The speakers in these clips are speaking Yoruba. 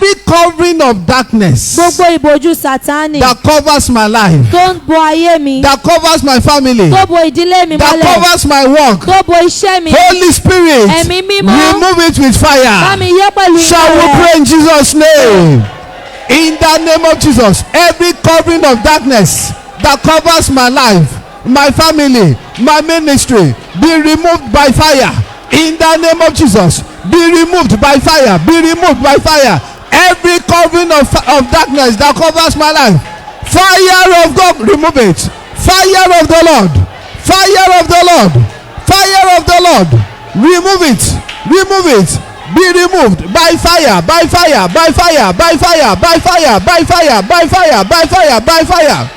Every covering of darkness gbogbo ìbòjú Sátánì that covers my life, tó ń bo ayé mi, that covers my family, tó bo ìdílé mi that mọ́lẹ̀, covers my work, tó bo iṣẹ́ mi, Holy Spirit, ẹ̀mí mímọ́, remove it with bá fire. mi yọ́ pẹ̀lú iná Shall we rẹ̀. pray in Jesus' name? In the name of Jesus, every covering of darkness that covers my life, my family, my ministry, be removed by fire. In the name of Jesus, be removed by fire. Be removed by fire. Every covering of darkness that covers my life, fire of God, remove it. Fire of the Lord, fire of the Lord, fire of the Lord, remove it, remove it. Be removed by fire, by fire, by fire, by fire, by fire, by fire, by fire, by fire, by fire.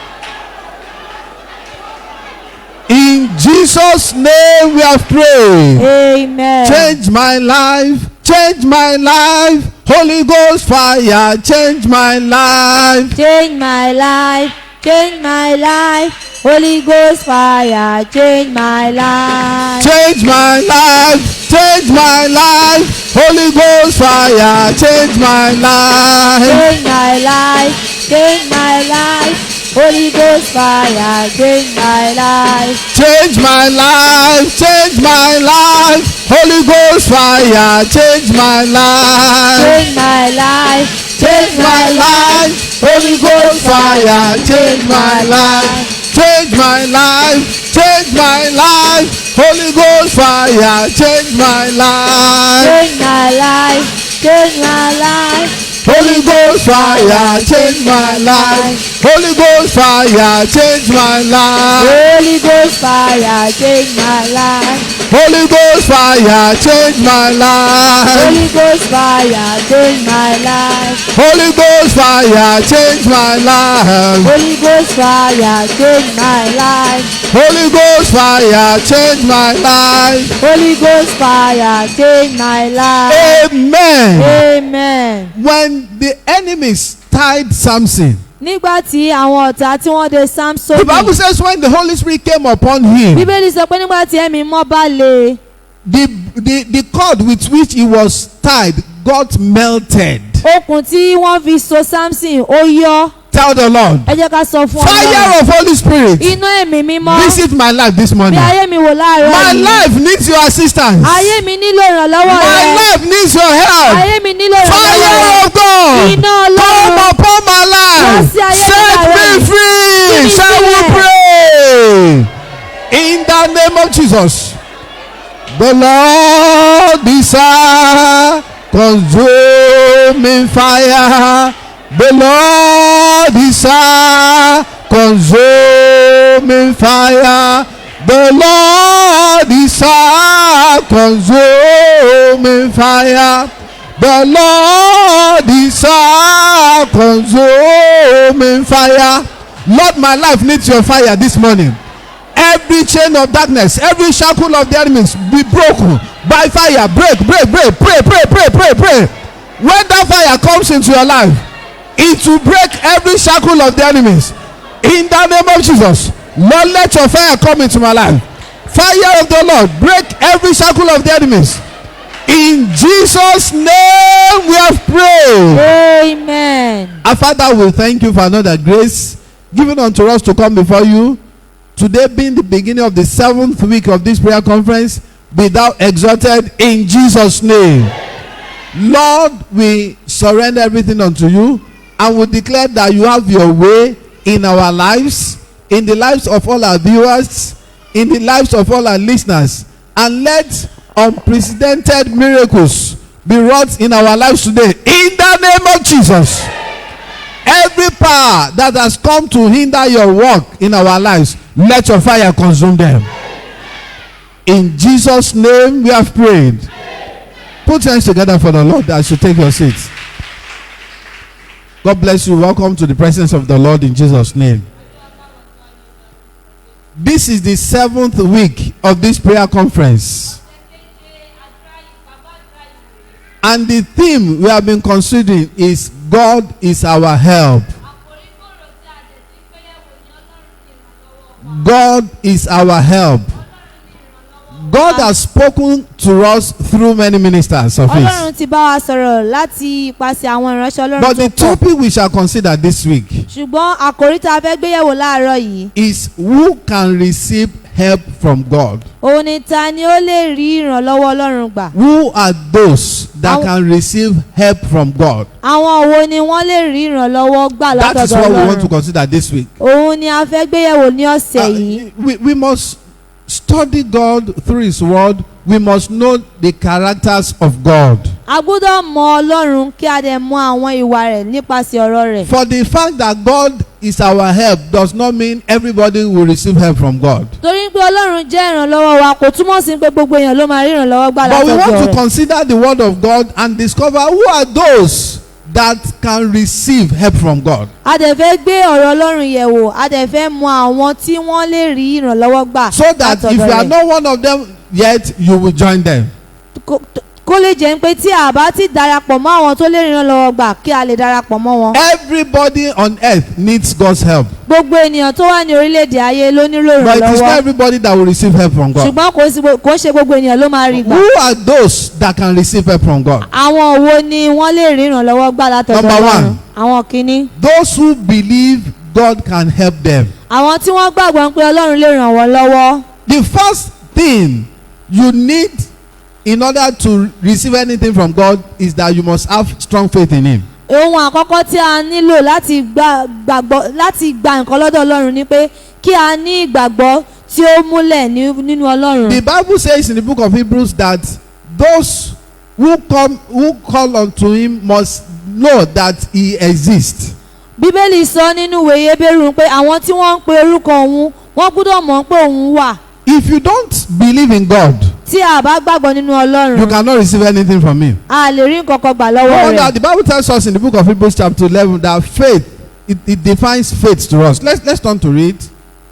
In Jesus' name we have prayed. Amen. Change my life, change my life. Holy Ghost fire, change my life. Change my life, change my life. Holy Ghost fire, change my life. Change my life, change my life. Holy Ghost fire, change my life. Change my life, change my life. Holy Ghost fire, change my life. Change my life, change my life. Holy Ghost fire, change my life. Change my life, Change my life. Holy Ghost fire, change my life. Change my life, change my life. Holy Ghost fire, change my life. change my life, change my life. Holy Ghost fire, change my life. Holy Ghost fire, change my life. Holy Ghost fire, change my life. Holy Ghost fire, change my life. Holy Ghost fire, change my life. Holy Ghost fire, change my life. Holy Ghost fire, change my life. Holy Ghost fire, change my life. Holy Ghost fire, change my life. Amen. Amen. When the enemies tied Samson, Nígbà tí àwọn ọ̀tá tí wọ́n de Samson, the Bible says when the Holy Spirit came upon him, Bíbélì sọ pé nígbà tí ẹ̀mí mọ́ bá lé, the cord with which he was tied got melted. okùn tí wọ́n fi so Samson ó yọ́. Tell the Lord, Ẹ jẹ́ ká sọ fún fire of Holy Spirit, iná ẹ̀mí mímọ́. visit my life this Bí morning. ayé mi wò láàárọ̀ My yìí. life needs your assistance. Ayé mi nílò ìrànlọ́wọ́ My rẹ. life needs your help. Ayé mi nílò ìrànlọ́wọ́ Fire rẹ. of God, Iná come Ọlọ́run. upon my life. Wá sí ayé mi Set láàárọ̀ me yìí. free. mi Shall we sílẹ̀. pray? In the name of Jesus. The Lord is a consuming fire. The Lord is a consuming fire. The Lord is a consuming fire. The Lord is a consuming fire. Lord, my life needs your fire this morning. Every chain of darkness, every shackle of the enemies be broken by fire. Break, break, break. Pray, pray, pray, pray, pray. When that fire comes into your life, it will break every shackle of the enemies. In the name of Jesus, Lord, let your fire come into my life. Fire of the Lord, break every shackle of the enemies. In Jesus' name we have prayed. Amen. Our Father, we thank you for another grace given unto us to come before you. Today being the beginning of the 7th week of this prayer conference, be thou exalted in Jesus' name. Lord, we surrender everything unto you and we declare that you have your way in our lives, in the lives of all our viewers, in the lives of all our listeners, and let unprecedented miracles be wrought in our lives today. In the name of Jesus. Every power that has come to hinder your work in our lives, let your fire consume them. In Jesus' name we have prayed. Put your hands together for the Lord as you take your seats. God bless you. Welcome to the presence of the Lord in Jesus' name. This is the 7th week of this prayer conference. And the theme we have been considering is God is our help. God is our help. God has spoken to us through many ministers of Ọlọ́run His. ti bá wa sọ̀rọ̀ láti ipasẹ̀ àwọn ìránṣẹ́ Ọlọ́run But tó the pọ̀. topic we shall consider this week Ṣùgbọ́n àkòrí tá a fẹ́ gbéyẹ̀wò láàárọ̀ yìí, is who can receive help from God. òun ni ta ni ó lè rí ìrànlọ́wọ́ Ọlọ́run gbà. Who are those that can receive help from God? Àwọn wo ni wọ́n lè rí ìrànlọ́wọ́ gbà That is látọ̀dọ̀ what we want to Ọlọ́run. consider this week. Òun ni a fẹ́ gbéyẹ̀wò ní ọ̀sẹ̀ yìí. We must study God through His word. We must know the characters of God. A gbọ́dọ̀ mọ Ọlọ́run kí a dẹ̀ mọ àwọn ìwà rẹ̀ nípasẹ̀ ọ̀rọ̀ rẹ̀. For the fact that God is our help does not mean everybody will receive help from God. Torí pé Ọlọ́run jẹ́ ìrànlọ́wọ́ wa kò túmọ̀ sí pé gbogbo èèyàn ló máa rí ìrànlọ́wọ́ gbà But we látọ̀dọ̀ want to rẹ̀. consider the word of God and discover who are those that can receive help from God. A dẹ̀ fẹ́ gbé ọ̀rọ̀ Ọlọ́run yẹ̀ wò, a dẹ̀ fẹ́ mọ àwọn tí wọ́n lè rí ìrànlọ́wọ́ gbà So that if you látọ̀dọ̀ are rẹ̀. not one of them yet, you will join them. Kó lè jẹ́ pé tí a bá ti darapọ̀ mọ́ àwọn tó lè rí ìrànlọ́wọ́ gbà kí a lè darapọ̀ mọ́ wọn. Everybody on earth needs God's help. Gbogbo ènìyàn tó wà ní orílẹ̀-èdè ayé ló nílò But it is not ìrànlọ́wọ́. everybody that will receive help from God. Ṣùgbọ́n kò ṣe gbogbo ènìyàn ló máa rí gbà. Who are those that can receive help from God? Àwọn wo ni wọ́n lè rí ìrànlọ́wọ́ gbà látọ̀dọ̀ Number Ọlọ́run? one. Àwọn kìíní. Those who believe God can help them. Àwọn tí wọ́n gbàgbọ́ pé Ọlọ́run lè ràn wọ́n lọ́wọ́. The first thing you need in order to receive anything from God is that you must have strong faith in Him. Ohun àkọ́kọ́ tí a nílò láti gba nǹkan lọ́dọ̀ Ọlọ́run ni pé kí a ní ìgbàgbọ́ tí ó múlẹ̀ nínú Ọlọ́run. The Bible says in the book of Hebrews that those who call unto Him must know that He exists. Bíbélì sọ nínú ìwé Hébérù pé àwọn tí wọ́n ń pe orúkọ òun wọ́n gbọ́dọ̀ mọ̀ pé òun wà. If you don't believe in God, Tí a bá gbàgbọ́ nínú Ọlọ́run, you cannot receive anything from Him. a lè rí nǹkan kan gbà lọ́wọ́ No rẹ̀. wonder the Bible tells us in the book of Hebrews chapter 11 that faith, it defines faith to us. Let's turn to read.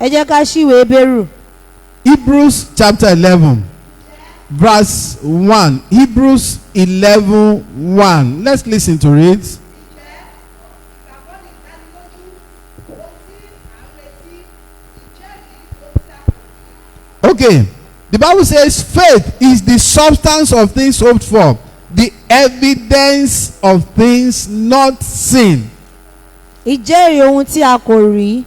Ẹ jẹ́ ká ṣí ìwé Hébérù. Hebrews chapter 11 verse 1. Hebrews 11:1. Let's listen to it. Okay. The Bible says faith is the substance of things hoped for, the evidence of things not seen. Ìjẹ́rìí ohun tí a kò rí.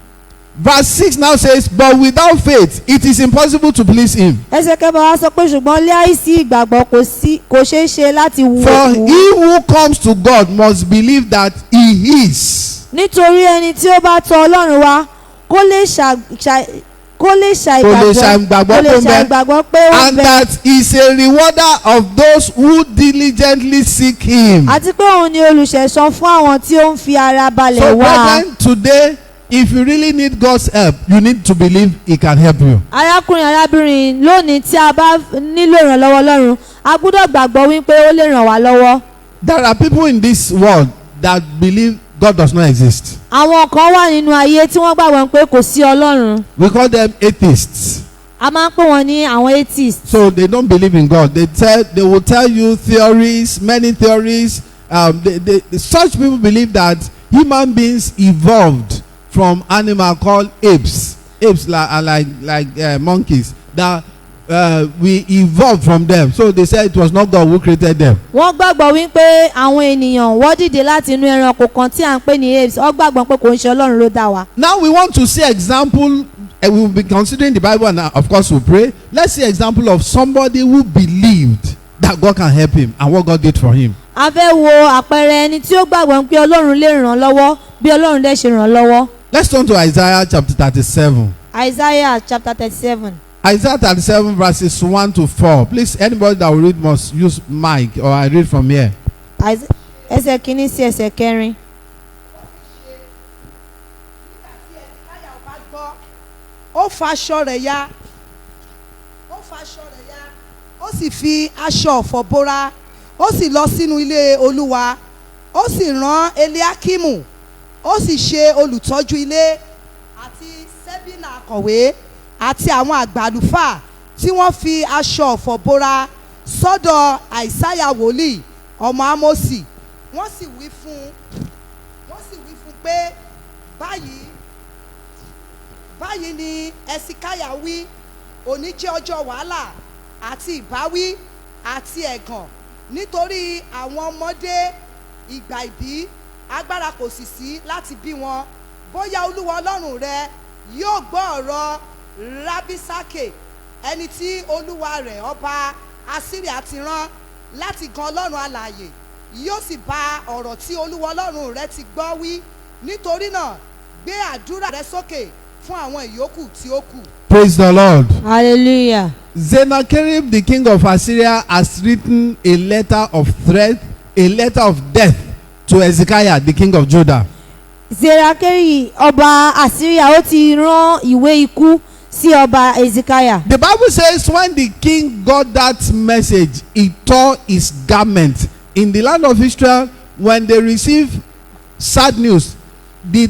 Verse 6 now says, but without faith it is impossible to please Him. Ẹsẹ̀ kẹfà wá sọ pé ṣùgbọ́n láìsí ìgbàgbọ́ kò ṣeé ṣe láti wù For ú. he who comes to God must believe that He is. Nítorí ẹni tí ó bá tọ̀ Ọlọ́run wá kó lè ṣàìgbàgbọ́ pé ó and bẹ. that He is a rewarder of those who diligently seek Him. Àti pé òun ni olùṣẹ̀san fún àwọn tí ó ń fi ara balẹ̀ So wá. brethren, today, if you really need God's help, you need to believe He can help you. Arákùnrin arábìnrin lónìí tí a bá nílò ìrànlọ́wọ́ Ọlọ́run a gbọ́dọ̀ gbàgbọ́ wípé ó lè ràn wá lọ́wọ́. There are people in this world that believe God does not exist. Àwọn kan wà nínú ayé tí wọ́n gbàgbọ́ pé kò sí Ọlọ́run. We call them atheists. A máa ń pè wọ́n ní àwọn atheists. So they don't believe in God. They will tell you theories, many theories. Such people believe that human beings evolved from animal called apes. Apes are like monkeys. That we evolved from them. So they said it was not God who created them. Wọ́n gbàgbọ́ wípé àwọn ènìyàn wọ́n dìde láti inú ẹranko kan tí à ń pè ní apes. Wọ́n gbàgbọ́ pé kò ń ṣe Ọlọ́run ló dá wa. Now we want to see example. We will be considering the Bible, and of course we'll pray. Let's see example of somebody who believed that God can help him and what God did for him. A fẹ́ wo àpẹẹrẹ ẹni tí ó gbàgbọ́ pé Ọlọ́run lè ràn lọ́wọ́ bí Ọlọ́run dẹ̀ ṣe ràn lọ́wọ́. Let's turn to Isaiah chapter 37. Isaiah chapter 37. Isaiah 37 verses 1 to 4. Please, anybody that will read must use mic, or I read from here. Ẹsẹ̀ kìíní sí ẹsẹ̀ kẹrin. Ó faṣọ rẹ̀ ya, ó sì fi aṣọ ọ̀fọ̀ bora, ó sì lọ sínú ilé Olúwa, ó sì rán Eliakimu, ó sì ṣe olùtọ́jú ilé, àti Sẹ́bínà akọ̀wé, àti àwọn àgbà àlùfáà tí wọ́n fi aṣọ ọ̀fọ̀ bora sọ́dọ̀ Àìsáyà wòlíì ọmọ Ámósì. Wọ́n sì wí fún pé báyìí ni Ẹsikáyà wí, òní jẹ́ ọjọ́ wàhálà, àti ìbáwí àti ẹ̀gàn nítorí àwọn ọmọdé ìgbà ìbí agbára kò sì sí láti bí wọn. Bóyá Olúwa Ọlọ́run rẹ yóò gbọ́ ọ̀rọ̀ Rábísákè ẹni tí olúwa rẹ̀ ọba Asíríà ti rán láti gan Ọlọ́run alààyè, yóò sì bá ọ̀rọ̀ tí Olúwa Ọlọ́run rẹ ti gbọ́ wí. Nítorí náà gbé àdúrà rẹ sókè fún àwọn ìyókù tí ó kù. Praise the Lord. hallelujah. Sennacherib, the king of Assyria, has written a letter of threat, a letter of death to Hezekiah, the king of Judah. Sennacherib ọba Assyria ó ti rán ìwé ikú sí ọba Hezekiah. The Bible says when the king got that message, he tore his garment. In the land of Israel, when they receive sad news, the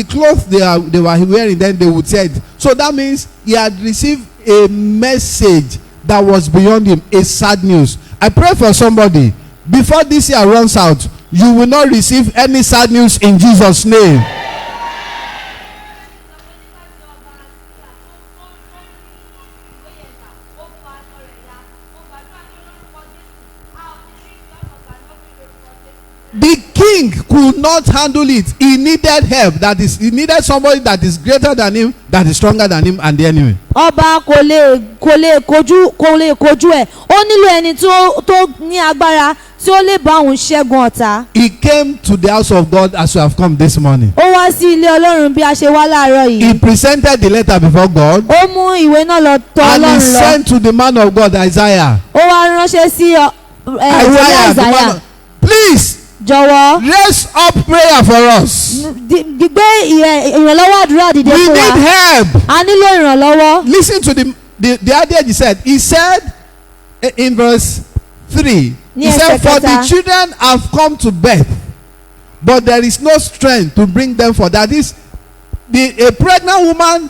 clothes they were wearing, then they would tear it. So that means he had received a message that was beyond him, a sad news. I pray for somebody, before this year runs out, you will not receive any sad news in Jesus' name. The king could not handle it. He needed help. He needed somebody that is greater than him, that is stronger than him, and the enemy. Ọba kò lè kojú ẹ̀. Ó nílò ẹni tó ní agbára tí ó lè bá òun ṣẹ́gun ọ̀tá. He came to the house of God as we have come this morning. Ó wá sí ilé Ọlọ́run bí a ṣe wá láàárọ̀ yìí. He presented the letter before God. Ó mú ìwé náà lọ tọ̀ And he Ọlọ́run lọ. sent to the man of God, Isaiah. Ó wá ránṣẹ́ sí Isaiah, the man Isaiah. of, please Jọ̀wọ́ raise up prayer for us. gbé ìrànlọ́wọ́ àdúrà dìde We fún need wa. help. A nílò ìrànlọ́wọ́. Listen to the idea he said. He said in verse 3, he said, for the children have come to birth, but there is no strength to bring them forth. That is, a pregnant woman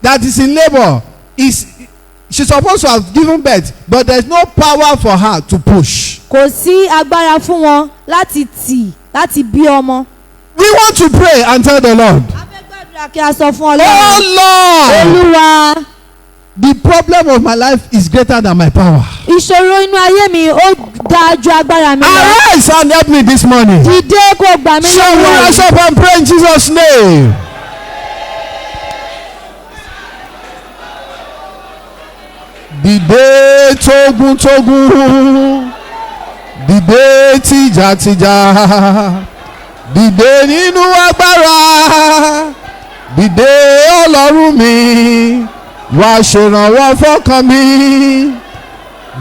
that is in labor, she's supposed to have given birth, but there is no power for her to push. Kò sí agbára fún wọn láti bí ọmọ. We want to pray and tell the Lord, A fẹ́ gbàdúrà kí a sọ fún Ọlọ́run. oh Lord, Olúwa, the problem of my life is greater than my power. ìṣòro inú ayé mi ó dáa ju agbára mi lọ. Arise and help me this morning. Dìde kó gbà mí So we lọ́wọ́. rise up and pray in Jesus' name. Dìde tógun-tógun, dìde tìjàtìjà, dìde nínú agbára, dìde Ọlọ́run mi, wá ṣèrànwọ́ fọ́kàn mi.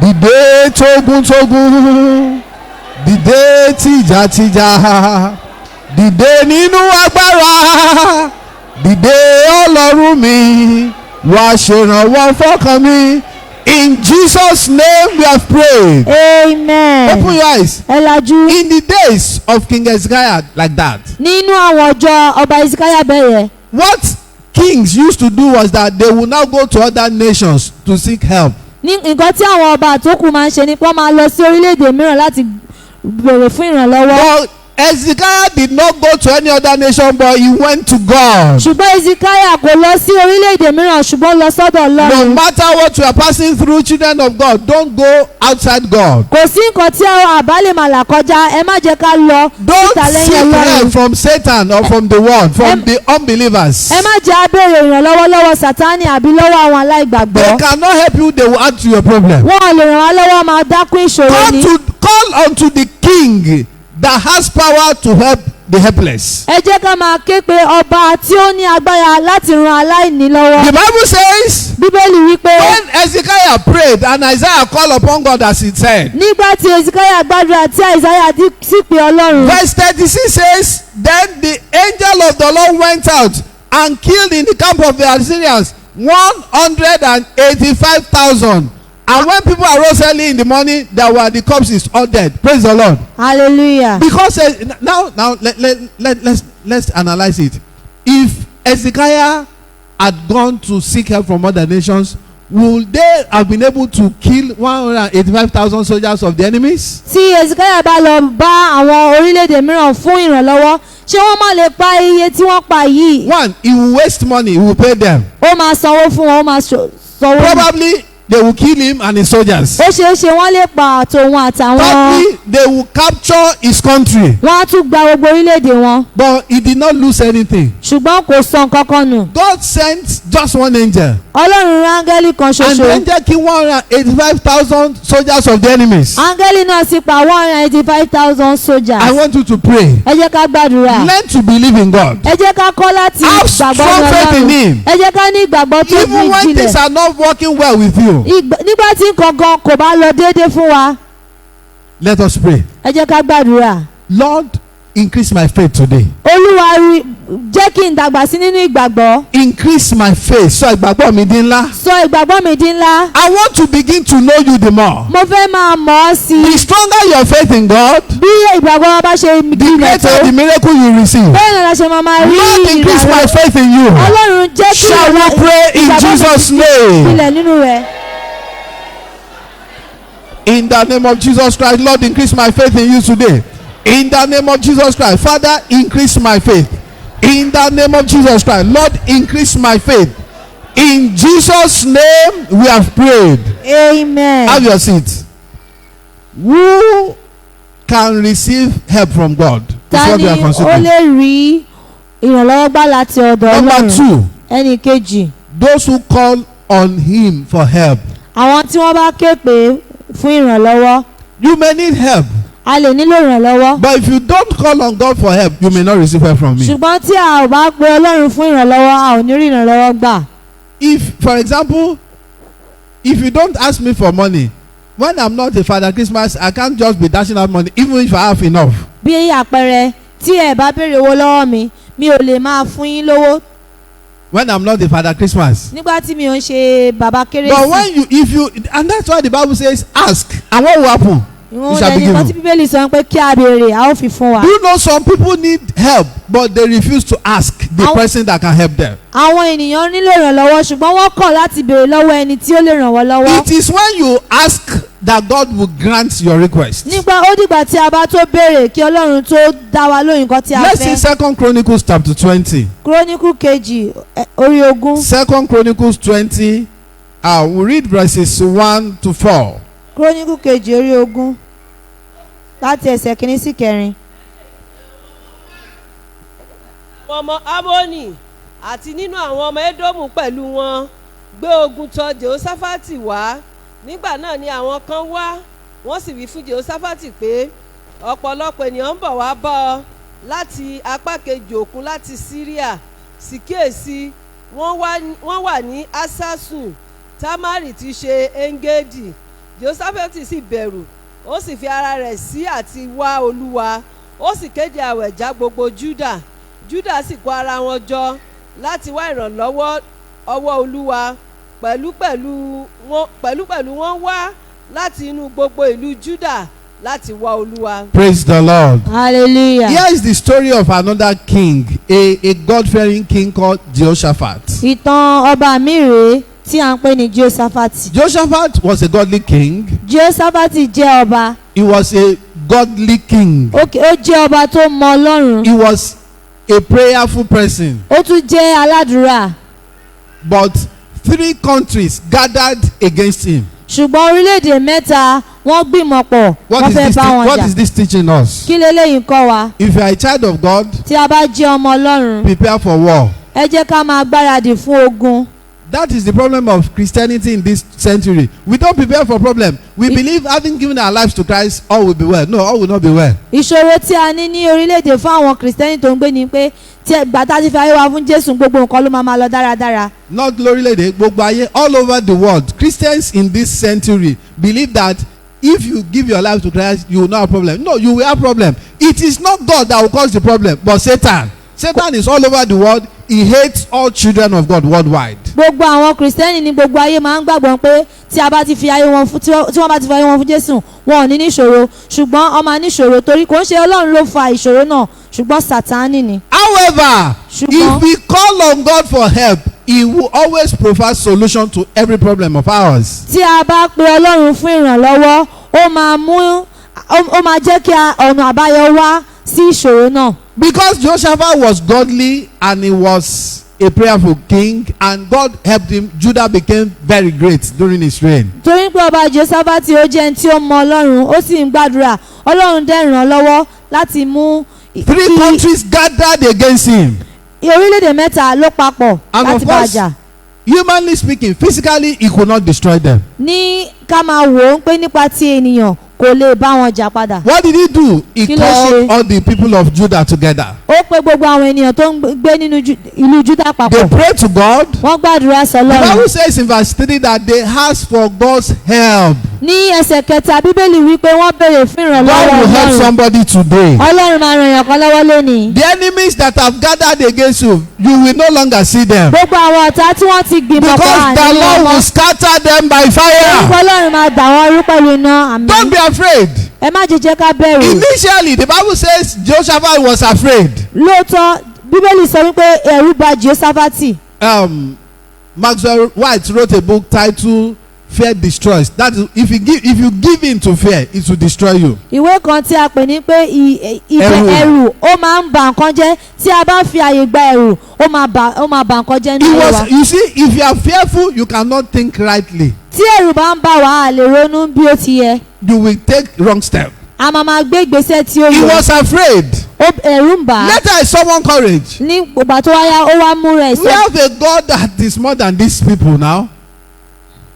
Dìde tógun-tógun, dìde tìjàtìjà, dìde nínú agbára, dìde Ọlọ́run mi, wá ṣèrànwọ́ fọ́kàn mi. In Jesus' name we have prayed. Amen. Open your eyes. Ẹ lajú. In the days of King Hezekiah, like that, Nínú àwọn ọjọ́ ọba Hezekiah bẹ̀rẹ̀. what kings used to do was that they would now go to other nations to seek help. Ní nǹkan tí àwọn ọba àtókù máa ń ṣe ni pé wọ́n máa lọ sí orílẹ̀-èdè mìíràn láti béèrè fún ìrànlọ́wọ́. But Hezekiah did not go to any other nation, but he went to God. Ṣùgbọ́n Hezekiah kò lọ sí orílẹ̀-èdè mìíràn ṣùgbọ́n lọ sọ́dọ̀ No Ọlọ́run. matter what you are passing through, children of God, don't go outside God. Kò sí nǹkan tí àbá lè máa là kọjá, ẹ má jẹ́ ká lọ Don't síta seek lẹ́yìn help Ọlọ́run. from Satan or from the world, from the unbelievers. Ẹ má jẹ́ á béèrè ìrànlọ́wọ́ lọ́wọ́ Sátánì àbí lọ́wọ́ àwọn aláìgbàgbọ́. They cannot help you, they will add to your problem. Wọ́n lè ràn wá lọ́wọ́ máa dákún ìṣòro ni. Call unto the king that has power to help the helpless. Ẹ jẹ́ ká máa ké pe ọba tí ó ní agbára láti ran aláìní lọ́wọ́. The Bible says, Bíbélì wípé when Hezekiah prayed and Isaiah called upon God as he said, nígbà tí Hezekiah gbàdúrà tí Isaiah sì pe Ọlọ́run. verse 36 says, then the angel of the Lord went out and killed in the camp of the Assyrians 185,000. And when people arose early in the morning, there were the corpses all dead. Praise the Lord. Hallelujah. Because now let's analyze it. If Hezekiah had gone to seek help from other nations, would they have been able to kill 185,000 soldiers of the enemies? Tí Hezekiah bá lọ bá àwọn orílẹ̀-èdè mìíràn fún ìrànlọ́wọ́, ṣé wọ́n má lè pa iye tí wọ́n pa yìí? One, he will waste money, he will pay them. Ó máa sanwó fún wọn, ó máa sanwó. Probably they will kill him and his soldiers. ó ṣeé ṣe wọ́n lè pa àtòun àtàwọn. Thirdly, they will capture his country. wọ́n á tún gba gbogbo orílẹ̀-èdè wọn. But he did not lose anything. ṣùgbọ́n kò sọ nǹkan kan nù. God sent just one angel. ọlọ́run rán áńgẹ́lì kan And the ṣoṣo. angel killed 185,000 soldiers of the enemies. áńgẹ́lì náà sì pa 185,000 soldiers. I want you to pray. ẹ jẹ́ ká gbàdúrà. Learn to believe in God. ẹ jẹ́ ká kọ́ láti Have gbàgbọ́ strong faith in Ọlọ́run. him. ẹ jẹ́ ká ní ìgbàgbọ́ tó Even ní when ìjìnlẹ̀. things are not working well with you. Nígbà tí nǹkan gan kò bá lọ déédéé fún wa, Let us pray. ẹ jẹ́ ká gbàdúrà. Lord, increase my faith today. Olúwa jẹ́ kí n dàgbà sí nínú ìgbàgbọ́. Increase my faith. So ìgbàgbọ́ mi di ńlá. Sọ ìgbàgbọ́ mi di ńlá. I want to begin to know you the more. Mo fẹ́ máa mọ̀ ọ́ sí The i. stronger your faith in God, Bí ìgbàgbọ́ wa bá ṣe the gbilẹ̀ tó, greater the miracle you receive. bẹ́ẹ̀ ni la ṣe máa rí Lord, increase my ìrànlọ́wọ́. faith in you. Ọlọ́run jẹ́ kí Shall we pray in Jesus' name? gbilẹ̀ nínú rẹ̀. In the name of Jesus Christ, Lord, increase my faith in you today. In the name of Jesus Christ, Father, increase my faith. In the name of Jesus Christ, Lord, increase my faith. In Jesus' name, we have prayed. Amen. Have your seat. Who can receive help from God? That's Ta what ni we are ó considering. lè rí ìrànlọ́wọ́ gbà láti ọ̀dọ̀ Number Ọlọ́run? 2, Ẹnì kejì, those who call on Him for help. àwọn tí wọ́n bá ké pè fún ìrànlọ́wọ́. You may need help, A lè nílò ìrànlọ́wọ́. but if you don't call on God for help, you may not receive help from me. Ṣùgbọ́n tí a ò bá pe Ọlọ́run fún ìrànlọ́wọ́, a ò ní rí ìrànlọ́wọ́ gbà. If, for example, if you don't ask me for money, when I'm not a Father Christmas, I can't just be dashing out money, even if I have enough. Bí àpẹẹrẹ, tí ẹ bá béèrè owó lọ́wọ́ mi, mi ò lè máa fún yín lówó When I'm not a Father Christmas. nígbà tí mi ò ń ṣe bàbá But kérésì. when you, if you, and that's why the Bible says, ask, and what will happen? Ìwọ̀n shall be ẹni kan tí given. Bíbélì sọ pé kí a béèrè, a ó fi fún wa. Do you know some people need help, but they refuse to ask the person that can help them? Àwọn ènìyàn nílò ìrànlọ́wọ́ ṣùgbọ́n wọ́n kọ̀ láti béèrè lọ́wọ́ ẹni tí ó lè ràn wọ́n lọ́wọ́. It is when you ask that God will grant your request. Nígbà ó dìgbà tí a bá tó béèrè kí Ọlọ́run tó dá wa lóhùn nǹkan tí a Let's see fẹ́. 2 Chronicles chapter 20. Kíróníkù kejì orí ogún. 2 Chronicles 20. We'll read verses 1 to 4. Kíróníkù kejì orí ogún láti ẹsẹ̀ kìíní sí kẹrin. àwọn ọmọ Amoni àti nínú àwọn ọmọ Édómù pẹ̀lú wọn gbé ogun tọ̀ Jehosafati wá. Nígbà náà ni àwọn kan wá, wọ́n sì wí fún Jehosafati pé ọ̀pọ̀lọpọ̀ ènìyàn ń bọ̀ wá bá ọ láti apá kejì òkun láti Síríà. Sì kíyèsí, wọ́n wà ní Asasu, Tamari ti ṣe Engedi. Jehosafati sì bẹ̀rù, ó sì fi ara rẹ̀ sí àti wá Olúwa. Ó sì kéde àwẹ̀já gbogbo Júdà. Júdà sì kó ara wọn jọ láti wá ìrànlọ́wọ́ ọwọ́ Olúwa. Pẹ̀lúpẹ̀lú wọ́n wá láti inú gbogbo ìlú Júdà láti wá Olúwa. Praise the Lord. Hallelujah. Here is the story of another king, a God-fearing king called Jehoshaphat. Ìtàn ọba mi rèé tí à ń pè ní Jehoshaphat. Jehoshaphat was a godly king. Jehoshaphat jẹ́ ọba. He was a godly king. Ó jẹ́ ọba tó mọ Ọlọ́run. He was a prayerful person. Ó tún jẹ́ aládùúrà. But 3 countries gathered against him. Ṣùgbọ́n orílẹ̀-èdè mẹ́ta wọ́n gbìmọ̀ pọ̀ wọ́n fẹ́ bá wọn What jà. is this teaching us? Kí leléyìí kọ́ wa? If you are a child of God, Tí a bá jẹ́ ọmọ Ọlọ́run, prepare for war. ẹ jẹ́ ká máa gbáradì fún ogun. That is the problem of Christianity in this century. We don't prepare for problem. We believe having given our lives to Christ, all will be well. No, all will not be well. Ìṣòro tí a ní ní orílẹ̀-èdè fún àwọn Kìrìsìtẹ́nì tó ń gbé ni pé tí gbàtà ti fi ayé wa fún Jésù gbogbo nǹkan ló máa lọ dáradára. Not lórílẹ̀-èdè gbogbo ayé, all over the world. Christians in this century believe that if you give your life to Christ, you will not have problem. No, you will have problem. It is not God that will cause the problem, but Satan. Satan is all over the world. He hates all children of God worldwide. Gbogbo àwọn Kìrìsìtẹ́nì ní gbogbo ayé máa ń gbàgbọ́ pé tí a bá ti fi ayé wọn fún tí wọ́n bá ti fi ayé wọn fún Jésù wọn ò ní níṣòro ṣùgbọ́n ó máa níṣòro torí kò ń ṣe Ọlọ́run ló fa ìṣòro náà ṣùgbọ́n Sátánì ni. However, if we call on God for help, He will always provide solution to every problem of ours. Tí a bá pe Ọlọ́run fún ìrànlọ́wọ́ ó máa jẹ́ kí ọ̀nà àbáyọ wá sí ìṣòro náà. Because Jehoshaphat was godly and he was a prayerful king, and God helped him. Judah became very great during his reign. torí pé ọba Jèhóṣáfátì ó jẹ́ ẹni tí ó mọ Ọlọ́run ó sì ń gbàdúrà Ọlọ́run dẹ̀ ràn án lọ́wọ́ láti mú 3 countries gathered against him. orílẹ̀-èdè mẹ́ta ló papọ̀ And láti of bá a course, jà. humanly speaking, physically, he could not destroy them. ní ká máa wò ó pé nípa ti ènìyàn kò lè bá wọn jà padà. What did he do? He Kí ló called ṣe? all the people of Judah together. ó pe gbogbo àwọn ènìyàn tó ń gbé nínú ìlú Júdà They papọ̀. prayed to God. wọ́n gbàdúrà The sọ́lọ́run. Bible says in verse 3 that they asked for God's help. ní ẹsẹ̀ kẹta bíbélì wípé wọ́n béèrè fún God ìrànlọ́wọ́ will help Ọlọ́run. somebody today. Ọlọ́run máa ràn yàn kan lọ́wọ́ lónìí. The enemies that have gathered against you, you will no longer see them. gbogbo àwọn ọ̀tá tí wọ́n ti gbìmọ̀ pọ̀ Because the àní Lord ọmọ. will scatter them by orúkọ fire. Ọlọ́run máa dà wọ́n rú pẹ̀lú iná àmín. Don't be afraid. ẹ má jẹ́ ká bẹ̀rù. Initially, the Bible says Jehoshaphat was afraid. lóòótọ́ bíbélì sọ wípé ẹ̀rù bà Jèhóṣáfátì. Maxwell White wrote a book titled Fear Destroys. That is, if you give in to fear, it will destroy you. ìwé kan tí a pè ní pé ẹ̀rù ó máa ń bà nǹkan jẹ́ tí a bá fi àyè gba ẹ̀rù ó máa bà nǹkan jẹ́ nínú wa. You see, if you are fearful, you cannot think rightly. tí ẹ̀rù bá ń bà wá a lè ronú bí ó ti yẹ. You will take wrong step. a máa gbé ìgbésẹ̀ tí ó He yẹ. was afraid. ẹ̀rù ń bà á. Later, I summoned courage. ní ìgbà tó wáyá ó wá mú rẹ̀ We have a God that is more than these people now.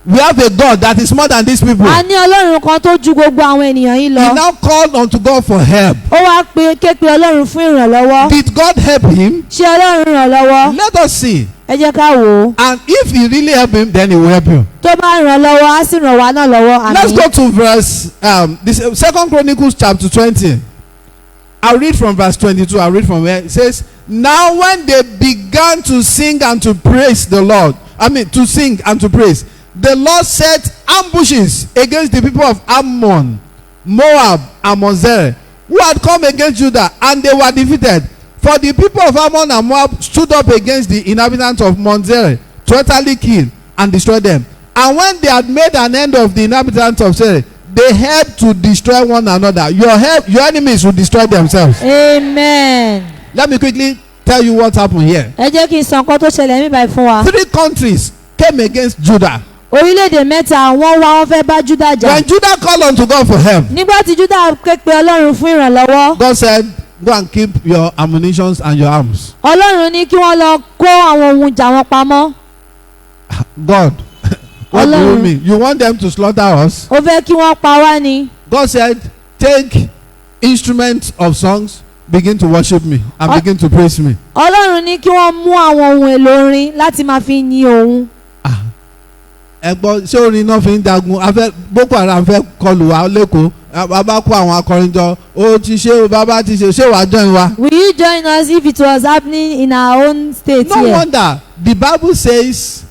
We have a God that is more than these people. a ní Ọlọ́run kan tó ju gbogbo àwọn ènìyàn yìí He lọ. now called unto God for help. ó wá ké pe Ọlọ́run fún ìrànlọ́wọ́. Did God help him? ṣé Ọlọ́run ràn lọ́wọ́? Let us see. ẹ jẹ́ ká wò ó. And if he really help him, then he will help you. tó bá ràn lọ́wọ́ á sì ràn wá náà lọ́wọ́ Let's àmín. go to verse this 2 Chronicles chapter 20. I'll read from verse 22. I'll read from where it says, now when they began to sing and to praise the Lord, to sing and to praise, the Lord set ambushes against the people of Ammon, Moab, and Mount Seir, who had come against Judah, and they were defeated. For the people of Ammon and Moab stood up against the inhabitants of Mount Seir to utterly kill and destroy them. And when they had made an end of the inhabitants of Seir, they helped to destroy one another. Your enemies will destroy themselves. amen. Let me quickly tell you what happened here. ẹ jẹ́ kí n sọ nǹkan tó ṣẹlẹ̀ níbí báyìí fún wa. 3 countries came against Judah. orílẹ̀-èdè mẹ́ta wọ́n wá wọ́n fẹ́ bá Júdà jà. When Judah called unto God for help, nígbà tí Júdà ké pe Ọlọ́run fún ìrànlọ́wọ́. God said, go and keep your ammunitions and your arms. Ọlọ́run ní kí wọ́n lọ kó àwọn ohun ìjà wọn pamọ́. God, what do you Ọlọ́run. mean? You want them to slaughter us? ó fẹ́ kí wọ́n pa wá ni. God said, take instruments of songs, begin to worship me and begin to praise me. Ọlọ́run ní kí wọ́n mú àwọn ohun èlò orin láti máa fi yin òun. Ẹ̀gbọ́n ṣé orin náà fi ń jagun afẹ́ Boko Haram fẹ́ kọlù wa lẹ́kọ̀ọ́ bàbá kó àwọn akọrin jọ ó ti ṣe o bàbá ti ṣe ṣé wàá join wa. will you join us if it was happening in our own state No here? wonder the Bible says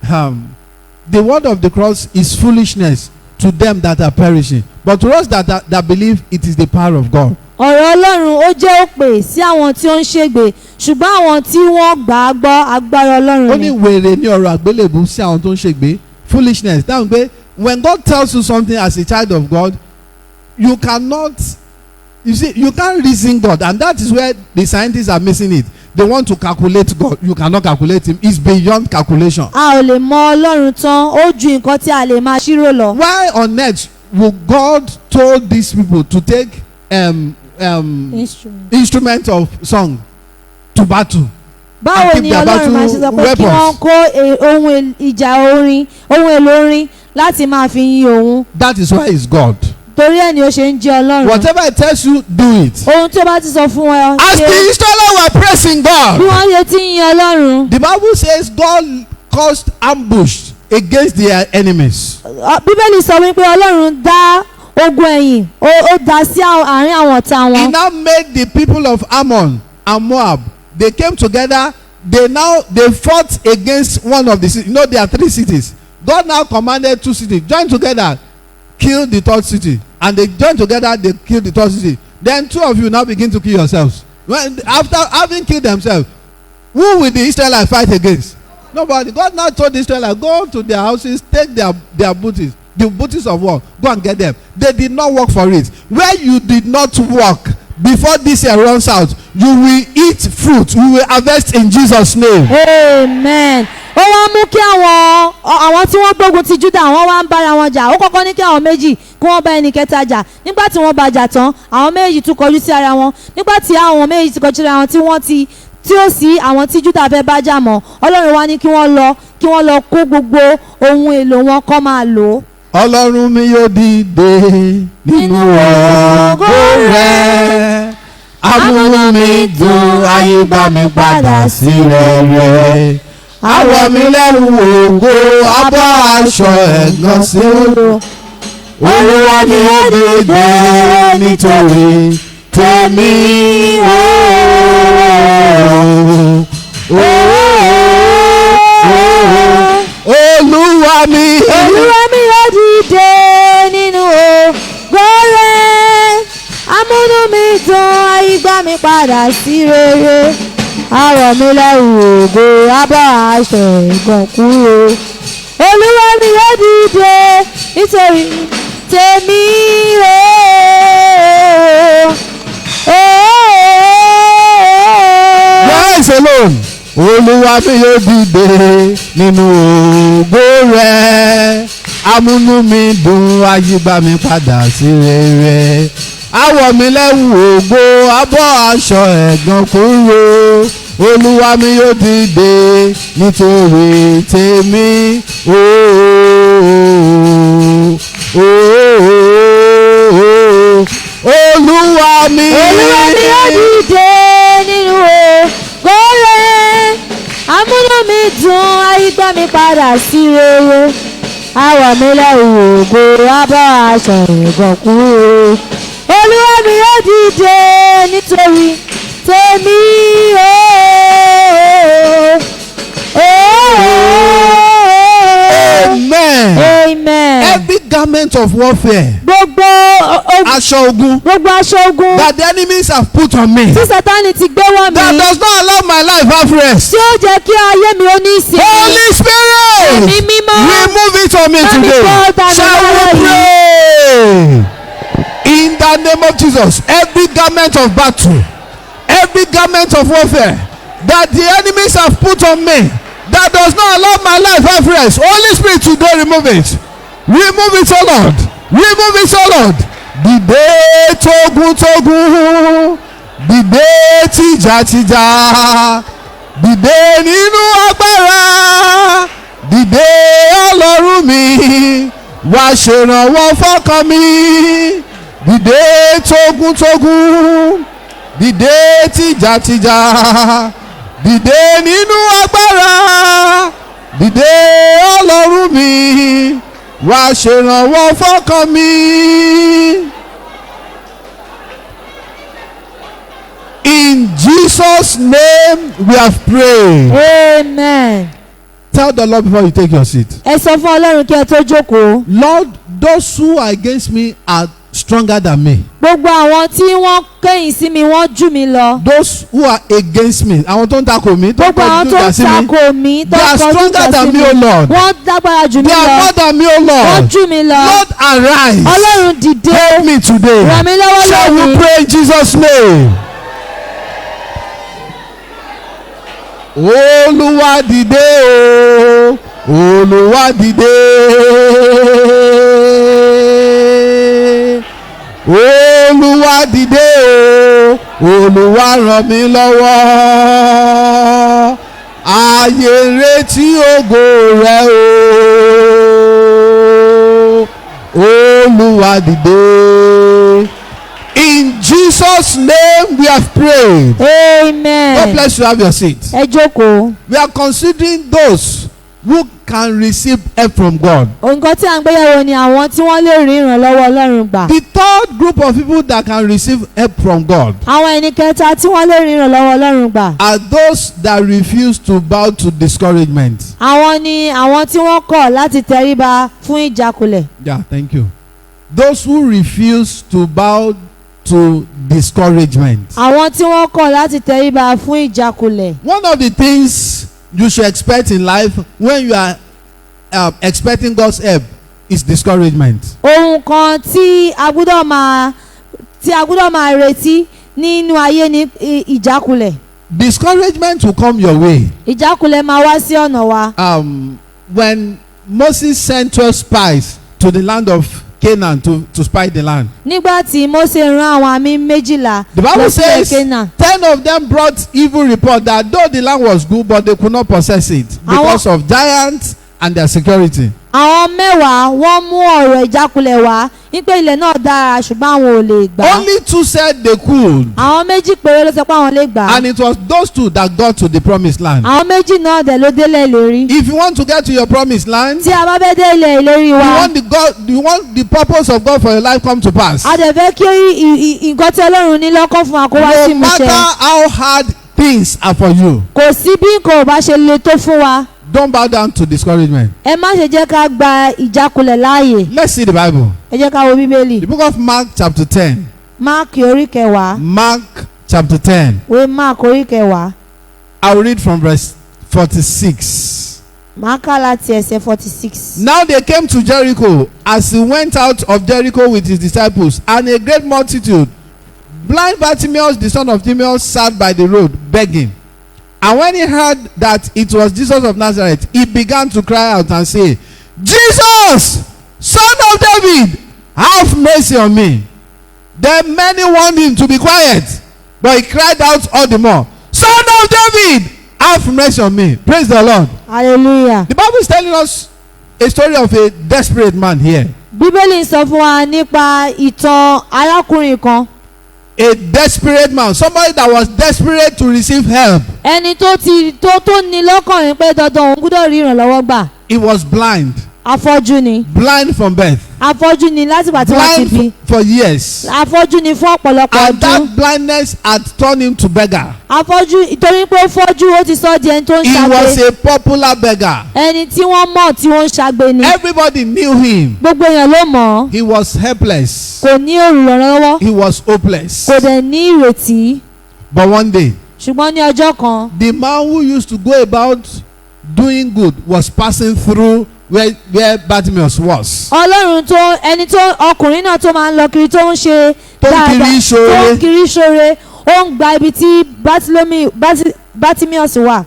the word of the cross is foolishness to them that are perishing, but to us that believe it is the power of God. ọ̀rọ̀ Ọlọ́run ó jẹ́ òpè sí àwọn tí ó ń ṣègbè ṣùgbọ́n àwọn tí wọ́n gbà á gbọ́ agbára Ó Ọlọ́run ní ni. wèrè ní ọ̀rọ̀ àgbélébùú sí àwọn tó ń ṣègbé foolishness. Dáhùn pé when God tells you something as a child of God, you cannot, you see, you can't reason God, and that is where the scientists are missing it. They want to calculate God. You cannot calculate him. It's beyond calculation. a ò lè mọ Ọlọ́run tán ó ju nǹkan tí a lè máa ṣírò lọ. Why on earth would God told these people to take instrument of song to battle? báwo keep ni their Ọlọ́run máa ṣe sọ pé kí wọ́n kó ohun ìjà orin ohun èlò orin láti máa fi yin òun That is why he's God. torí ẹ̀ ni ó ṣe ń jẹ́ Ọlọ́run. Whatever he tells you, do it. ohun tí ó bá ti sọ fún ẹ As the ṣe Israelites were praising bí God, wọ́n ṣe ti ń yin Ọlọ́run. the Bible says God caused ambush against their enemies. Bíbélì sọ wípé Ọlọ́run dá ogun ẹ̀yìn ó dá sí àárín àwọn ọ̀tá He wọn. now made the people of Ammon and Moab, they came together, they fought against one of the cities. You know, there are 3 cities. God now commanded 2 cities, join together, kill the 3rd city. And they join together, they kill the 3rd city. Then 2 of you now begin to kill yourselves. After having killed themselves, who will the Israelites fight against? Nobody. God now told the Israelites, go to their houses, take their booty. The booties of war, go and get them. They did not work for it. Where you did not work, before this year runs out, you will eat fruit. We will harvest in Jesus' name. amen. ó wá mú kí àwọn tí wọ́n gbógun ti Júdà wọ́n wá ń bára wọn jà. ó kọ́kọ́ ní kí àwọn méjì kí wọ́n bá ẹnì kẹta jà. nígbà tí wọ́n bá jà tán àwọn méjì tún kọjú sí ara wọn. nígbà tí àwọn méjì ti kọjú sí ara wọn tí ó sí àwọn tí Júdà fẹ́ bá jà mọ́, Ọlọ́run wá ní kí wọ́n lọ kó gbogbo ohun èlò wọn kó máa lò ó. Ọlọ́run mi yóò dìde nínú ògo rẹ̀, amúnú mi dùn, ayé bá mi padà sí rere. Àwọ̀ mi lẹ́rù ògo, abọ́ aṣọ ẹ̀gàn sí olú. Olúwa mi yóò dìde nítorí tèmi Olúwa mi yóò dìde nínú ògo rẹ̀, amúnú mi dùn, ayé gbà mí padà sí rere. Àwọ̀ mi lẹ́rù ògo, abọ́ aṣọ ẹ̀gàn kúrò. Olúwa mi yóò dìde nítorí tèmi Praise alone. Olúwa mi yóò dìde nínú ògo rẹ̀, amúnú mi dùn, ayé bá mi padà sí rere. Àwọ̀ mi lẹ́wù ògo, abọ́ aṣọ ẹ̀gàn kúrò. Olúwa mi yóò dìde nítorí tèmi. Olúwa mi yóò dìde nínú ògo rẹ̀, amúnú mi dùn, ayé gbà mí padà sí rere. Àwọ̀ mi lẹ́wù ògo, abọ́ aṣọ ẹ̀gàn kúrò. Olúwa mi yóò dìde nítorí tèmi Amen. Amen. Every garment of warfare, Gbogbo aṣọ ogun aṣọ ogun that the enemies have put on me, tí Sátánì ti gbé wọ̀ that mí, does not allow my life have rest. tí ó jẹ́ kí ayé mi ó ní ìsinmi. Holy Spirit, Ẹ̀mí mímọ́, remove it from me bá mi today. kó dànù Shall we lára yìí. pray? In the name of Jesus, every garment of battle, every garment of warfare that the enemies have put on me, that does not allow my life have rest, Holy Spirit, today remove it. Remove it, oh Lord. Remove it, oh Lord. Dìde tógun, dìde tìjàtìjà, dìde nínú agbára, dìde Ọlọ́run mi, wá ṣèrànwọ́ fọ́kàn mi. Dìde tógun, dìde tìjàtìjà, dìde nínú agbára, dìde Ọlọ́run mi, wá ṣèrànwọ́ fọ́kàn mi. In Jesus' name we have prayed. Amen. Tell the Lord before you take your seat. Ẹ sọ fún Ọlọ́run kí ẹ tó jókòó. Lord, those who are against me are stronger than me. Gbogbo àwọn tí wọ́n kẹ́yìn sí mi wọ́n jù mí lọ. Those who are against me, àwọn tó ń takò mí, tó ń Gbogbo àwọn kọjú tó ìjà ń sí mi, takò mí tó they ń are kọjú stronger ìjà sí than mi. me, O Lord. Wọ́n lágbára jù mí They are lọ. more than me, O Wọ́n Lord. jù mí lọ. Lord, arise. Ọlọ́run dìde. Help me today. Ràn mí lọ́wọ́ Shall we lónìí. pray in Jesus' name? Olúwa dìde o, Olúwa dìde. Olúwa dìde o, Olúwa ràn mí lọ́wọ́. Ayé retí ògo rẹ o, Olúwa dìde. In Jesus' name we have prayed. Amen. God bless you. Have your seat. Ẹ jókòó. We are considering those who can receive help from God. Nǹkan tí à ń gbéyàwó ni àwọn tí wọ́n lè rí ìrànlọ́wọ́ Ọlọ́run gbà. The third group of people that can receive help from God Àwọn ẹni kẹta tí wọ́n lè rí ìrànlọ́wọ́ Ọlọ́run gbà. are those that refuse to bow to discouragement. Àwọn ni àwọn tí wọ́n kọ̀ láti tẹríba fún ìjákulẹ̀. Yeah, thank you. Those who refuse to bow to discouragement. Àwọn tí wọ́n kọ̀ láti tẹríba fún ìjákulẹ̀. One of the things you should expect in life when you are expecting God's help is discouragement. Ohun kan tí a gbọ́dọ̀ máa retí nínú ayé ní ìjákulẹ̀. Discouragement will come your way. Ìjákulẹ̀ máa wá sí ọ̀nà wa. When Moses sent 12 spies to the land of Canaan to spy the land. Nígbà tí Mósè rán àwọn àmì 12 The Bible lọ sílẹ̀ says Kénáánì. 10 of them brought evil report that though the land was good, but they could not possess it because of giants and their security. Àwọn 10 wọ́n mú ọ̀rọ̀ ìjákulẹ̀ wá wípé ilẹ̀ náà dára ṣùgbọ́n àwọn ò lè gbà á. Only 2 said they could. Àwọn 2 péré ló sọ pé àwọn lè gbà á. And it was those 2 that got to the promised land. Àwọn 2 náà dẹ̀ ló délẹ̀ ìlérí. If you want to get to your promised land, Tí a bá fẹ́ dé ilẹ̀ ìlérí wa, you want the purpose of God for your life come to pass. a dẹ̀ fẹ́ kí nǹkan tí Ọlọ́run ní lọ́kàn fún wa kó wá sí No matter ìmúṣẹ. how hard things are for you, Kò sí bí nǹkan ò bá ṣe le tó fún wa. don't bow down to discouragement. Ẹ má ṣe jẹ́ ká gba ìjákulẹ̀ láàyè. Let's see the Bible. Ẹ jẹ́ ká wo Bíbélì. The book of Mark chapter 10. Máàkì orí 10. Mark chapter 10. Ìwé Máàkì orí 10. I'll read from verse 46. Màá kà láti ẹsẹ̀ 46. Now they came to Jericho. As he went out of Jericho with his disciples and a great multitude, blind Bartimaeus, the son of Timaeus, sat by the road begging. And when he heard that it was Jesus of Nazareth, he began to cry out and say, Jesus, Son of David, have mercy on me. Then many warned him to be quiet, but he cried out all the more, Son of David, have mercy on me. Praise the Lord. Hallelujah. The Bible is telling us a story of a desperate man here. Bíbélì ń sọ fún wa nípa ìtàn arákùnrin kan. A desperate man, somebody that was desperate to receive help. Ẹni tó ní lọ́kàn yín pé dandan òun gbọ́dọ̀ rí ìrànlọ́wọ́ gbà. He was blind. Afọ́jú ni. Blind from birth. Afọ́jú ni láti ìgbà tí wọ́n ti bí. Blind for years. Afọ́jú ni fún ọ̀pọ̀lọpọ̀ And ọdún. that blindness had turned him to beggar. Afọ́jú ìtorí pé ó fọ́jú ó ti sọ di ẹni tó ń He was ṣagbe. a popular beggar. Ẹni tí wọ́n mọ̀ tí wọ́n ń ṣagbe ni. Everybody knew him. Gbogbo èèyàn ló mọ̀ ọ́. He was helpless. Kò ní olùrànlọ́wọ́. He was hopeless. Kò dẹ̀ ní ìrètí. But one day, Ṣùgbọ́n ní ọjọ́ kan, the man who used to go about doing good was passing through where Bartimaeus was. Ọlọ́run ẹni tó ọkùnrin náà tó máa ń lọ kiri tó ń ṣe Tó ń kiri ṣoore. tó ń kiri ṣoore ó ń gba ibi tí Bartimaeus wà.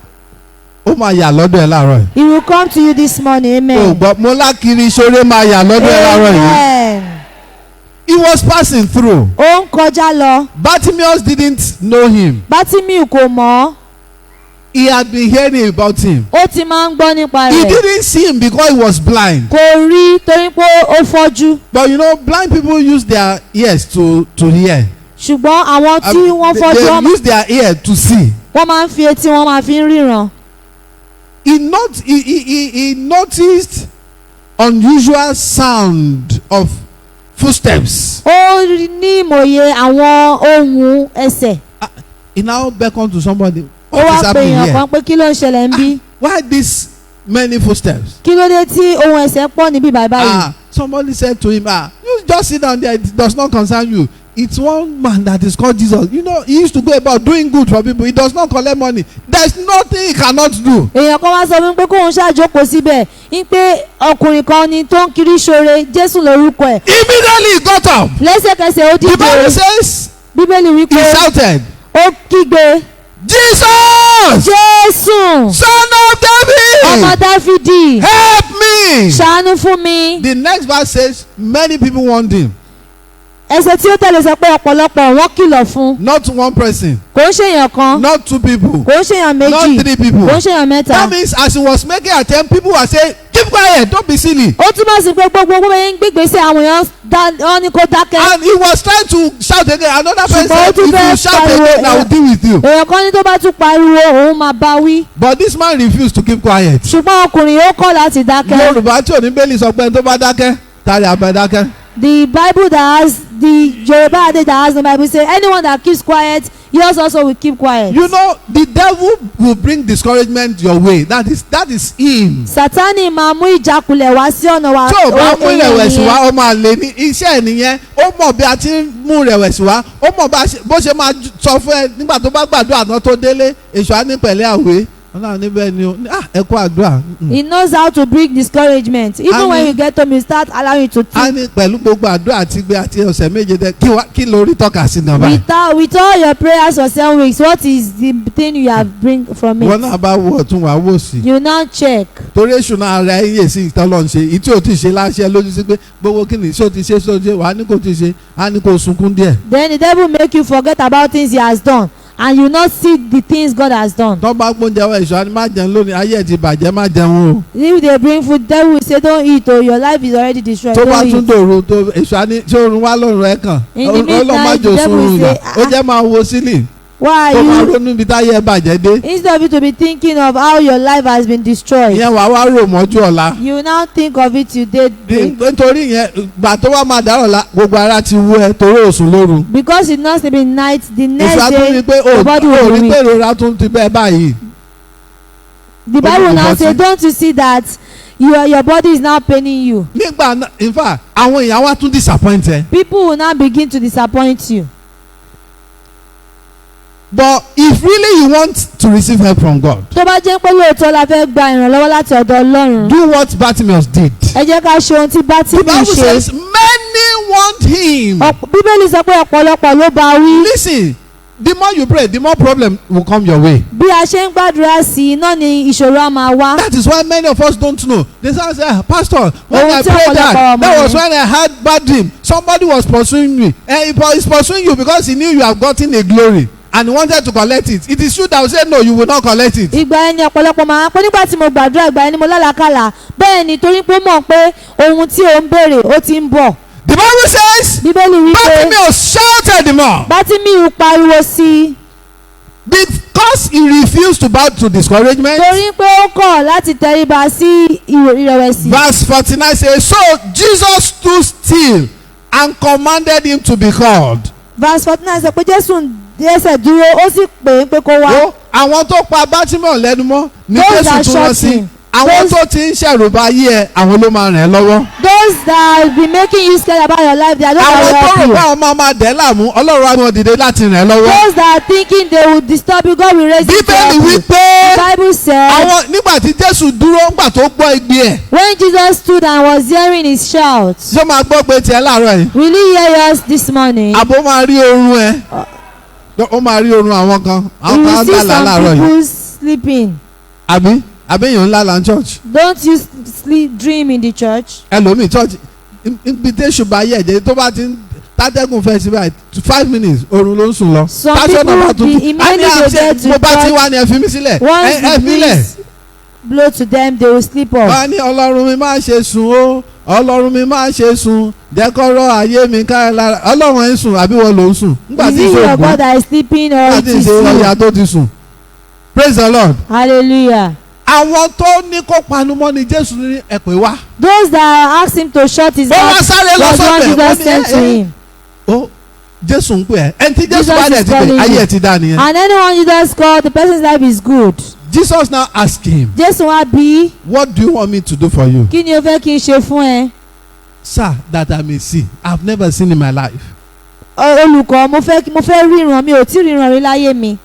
Ó máa yà lọ́dọ̀ ẹ láàárọ̀ yìí. He will come to you this morning, amen. Ó gbọ́ mo lákiri ṣoore máa yà lọ́dọ̀ ẹ láàárọ̀ yìí. Amen. He was passing through. Ó ń kọjá lọ. Bartimaeus didn't know him. Bartimaeus kò mọ̀ ọ́. He had been hearing about him. Ó ti máa ń gbọ́ nípa He rẹ̀. didn't see him because he was blind. Kò rí torí pé ó fọ́jú. But you know, blind people use their ears to hear. Ṣùgbọ́n àwọn tí wọ́n fọ́jú They use their ear to see. wọ́n máa ń fi etí wọn máa fi ń ríran. He noticed unusual sound of footsteps. Ó ní ìmọ̀ye àwọn ohun ẹsẹ̀. He now beckoned to somebody. Ó What is wá pe happening èèyàn here? kan pé kí ló ń ṣẹlẹ̀ ń bí. Why these many footsteps? Kí ló dé tí ohun ẹsẹ̀ pọ̀ níbí bàbá yìí. Somebody said to him, you just sit down there, it does not concern you. It's one man that is called Jesus. You know, he used to go about doing good for people. He does not collect money. There's nothing he cannot do. Èèyàn kan wá sọ fún mi pé kóun ṣàjókòó síbẹ̀ ní pé ọkùnrin kan ni tó ń kiri ṣoore Jésù lórúkọ ẹ̀. Immediately he got up. Lẹ́sẹ̀kẹsẹ̀ ó The Bible dìde. says, Bíbélì he wípé shouted, ó kígbe Jesus, Jésù Son of ọmọ David, Dáfídì help me. ṣàánú fún mi. The next verse says, many people warned him. Ẹsẹ̀ tí ó tẹ̀lé sọ pé ọ̀pọ̀lọpọ̀ wọ́n kìlọ̀ fún. Not one person, Kò ń ṣèyàn kan. not two people, Kò ń ṣèyàn méjì. not three people. Kò ń ṣèyàn mẹ́ta. That means as he was making attempt, people were saying, keep quiet, don't be silly. Ó túmọ̀ sí pé gbogbo yẹn ń gbégbèsè àwọn èèyàn wọ́n ní kó dákẹ́. And he was trying to shout again. Another person Ṣùgbọ́n ó said, tún if fẹ́ you shout pariwo, again, I will deal with you. Èèyàn kan ní tó bá tún pariwo òun máa bá wí. But this man refused to keep quiet. Ṣùgbọ́n ọkùnrin ó kọ̀ láti dákẹ́. Yorùbá tí ò ní bẹ́ẹ̀lì sọ pé tó bá dákẹ́, tàrí àbẹ̀ dákẹ́. The Bible that has the Yoruba adage that has the Bible say anyone that keeps quiet yours also will keep quiet. You know, the devil will bring discouragement your way. That is him. Sátánì máa mú ìjákulẹ̀ wá sí ọ̀nà wa. Tí o bá mú ìrẹ̀wẹ̀sì èèyàn wá, ó máa lè ní iṣẹ́ ẹ̀ nìyẹn. Ó mọ̀ bí a ti ń mú ìrẹ̀wẹ̀sì wá. Ó mọ̀ bó ṣe máa sọ fún ẹ nígbà tó bá gbàdúrà náà tó délé. Èṣù á ní pẹ̀lẹ́ àwé. Ọlọ́run níbẹ̀ ni o ẹ kú àdúrà. He knows how to bring discouragement. Even when you get home, you start allowing to a think. ní pẹ̀lú gbogbo àdúrà àti gbé àti ọ̀sẹ̀ méje tẹ kí lórí tọ́ka sí náà báyìí. With all your prayers for 7 weeks, what is the thing you have bring from wọn it? náà bá wo ọ̀tún wàá wò sí. You now check. torí èṣù náà ara ẹ yè sí ìtọ́lọ́ ń ṣe ìtí ò ti ṣe láṣẹ lójú sí pé gbogbo kí ni ṣé o ti ṣe ṣé o ti ṣe wàá ní kò ti ṣe á ní kò sunkún díẹ̀. Then the devil make you forget about things he has done, and you not see the things God has done. tó bá gbóúnjẹ wọ èṣù á ní má jẹun lónìí ayé ẹ ti bàjẹ́ má jẹun o. If they bring food, devil will say don't eat, or your life is already destroyed. tó bá Don't tún eat. dòru tó èṣù á ní ṣé oorun wá lọ́rùn ẹ kàn In the midnight, ọlọ́mọdé the devil òsùn will ìyà say, ó jẹ́ máa wo sílì Why tó are máa you, ronú ibi táyé ẹ bàjẹ́ dé. instead of you to be thinking of how your life has been destroyed, ìyẹn wàá wá rò mọ́jú ọ̀la. you now think of it today. nítorí yẹn gbà tó wá máa dárò la gbogbo ara ti wú ẹ torí òsùn lóru. Because you not sleep in night, the next ìfà tún day rí pé your body will rí be pé weak. ìrora tún ti bẹ́ẹ̀ báyìí. The Bible Ó now ti say, bọ́ sí. don't you see that your body is now paining you? nígbà náà in fact àwọn èèyàn wá tún disappoint ẹ. People will now begin to disappoint you. but if really you want to receive help from God, Tó bá jẹ́ pé lóòótọ́ la fẹ́ gba ìrànlọ́wọ́ láti ọ̀dọ̀ Ọlọ́run, do what Bartimaeus did. ẹ jẹ́ ká ṣe ohun tí The Bátímì Bible ṣe. says many want him. Bíbélì sọ pé ọ̀pọ̀lọpọ̀ ló bá wí. Listen, the more you pray the more problem will come your way. Bí a ṣe ń gbàdúrà sí i náà ni ìṣòro á máa wá. That is why many of us don't know. They say pastor when Ohun I tí prayed ọ̀pọ̀lọpọ̀ that ọmọ was ni. when I had bad dream. Somebody was pursuing me and he is pursuing you because he knew you have gotten a glory and he wanted to collect it. It is true that will say no, you will not collect it. Ìgbà ẹni ọ̀pọ̀lọpọ̀ máa ń pé nígbà tí mo gbàdúrà ìgbà ẹni mo lálàkàlà bẹ́ẹ̀ ni torí pé ó mọ̀ pé ohun tí ò ń béèrè ó ti ń bọ̀. The Bible says Bíbélì wí pé Bartimaeus shouted the more Bátímì pariwo sí i because he refused to bow to discouragement. torí pé ó kọ̀ láti tẹríba sí ìrẹ̀wẹ̀sì. Verse 49 says, so Jesus stood still and commanded him to be called. Verse 49 sọ pé Jésù dẹ́sẹ̀ dúró ó sì pè é pé kó wá. Wo àwọn tó pa Bartimaeus lẹ́nu mọ́ ní Those Jésù that tún wọ́n shot sí. him. Àwọn Those- tó ti ń ṣẹ̀rùbá yí ẹ àwọn ló máa ràn ẹ́ lọ́wọ́. Those that be making you scared about your life, they are not Àwọn going to tó help rò you. pé àwọn máa dẹ̀ láàmú Ọlọ́run á mọ̀ dìde láti ràn ẹ́ lọ́wọ́. Those that are thinking they will disturb you, God will raise you to Bíbélì help wí you. pé The Bible said àwọn nígbà tí Jésù dúró ńgbà tó gbọ́ igbe ẹ̀ when Jesus stood and was hearing his shouts, ṣé ó máa gbọ́ pé tiẹ̀ láàárọ̀ yìí? will he hear yours this morning? Àbó máa rí oorun ẹ̀. Ó máa rí oorun àwọn kan. You Àwọn will kan see dá some láàárọ̀ yìí. people sleeping. Àbí èèyàn ńlá la ń church. Don't you sleep, dream in the church? Ẹlòmíì church invitation bá yẹ̀ jẹ́ tó bá ti ń tátẹ́gùn fẹ́ sí báyìí 5 minutes oorun ló ń sùn lọ. Some Pásọ̀ náà bá people, tún the immediately they get to mo bá ti church, wá ni ẹ fi mí sílẹ̀ once ẹ the fi lẹ̀. breeze blow to them, they will sleep off. wọ́n á ní Ọlọ́run mi máa ṣe sùn o Ọlọ́run mi máa ṣe sùn jẹ́ kọ́rọ̀ ayé mi ká ẹ lára Ọlọ́run ẹ̀ ń sùn àbí wọ́n ló ń sùn. Nígbà Is tí it ìṣe your ògùn God that is sleeping or nígbà it tí is ìṣe ọ̀yà you? tó ti sùn. Praise the Lord. Hallelujah. Àwọn tó ní kó panumọ́ ni Jésù ní ẹ pè wá. Those that asked him to shut his Ó wá mouth sáré lọ was what sọ́bẹ̀ Jesus sent to him. ó Jésù ń pè ẹ́ ẹni tí Jésù Jesus bá dẹ̀ is ti pè calling ayé you. ẹ̀ ti dá nìyẹn. And anyone Jesus called, the person's life is good. Jesus now asked him, Jésù wá bí, what do you want me to do for you? kí ni o fẹ́ kí n ṣe fún ẹ? Sir, that I may see. I've never seen in my life. Olùkọ́, mo fẹ́ ríran, mi ò tí ríran rí láyé mi.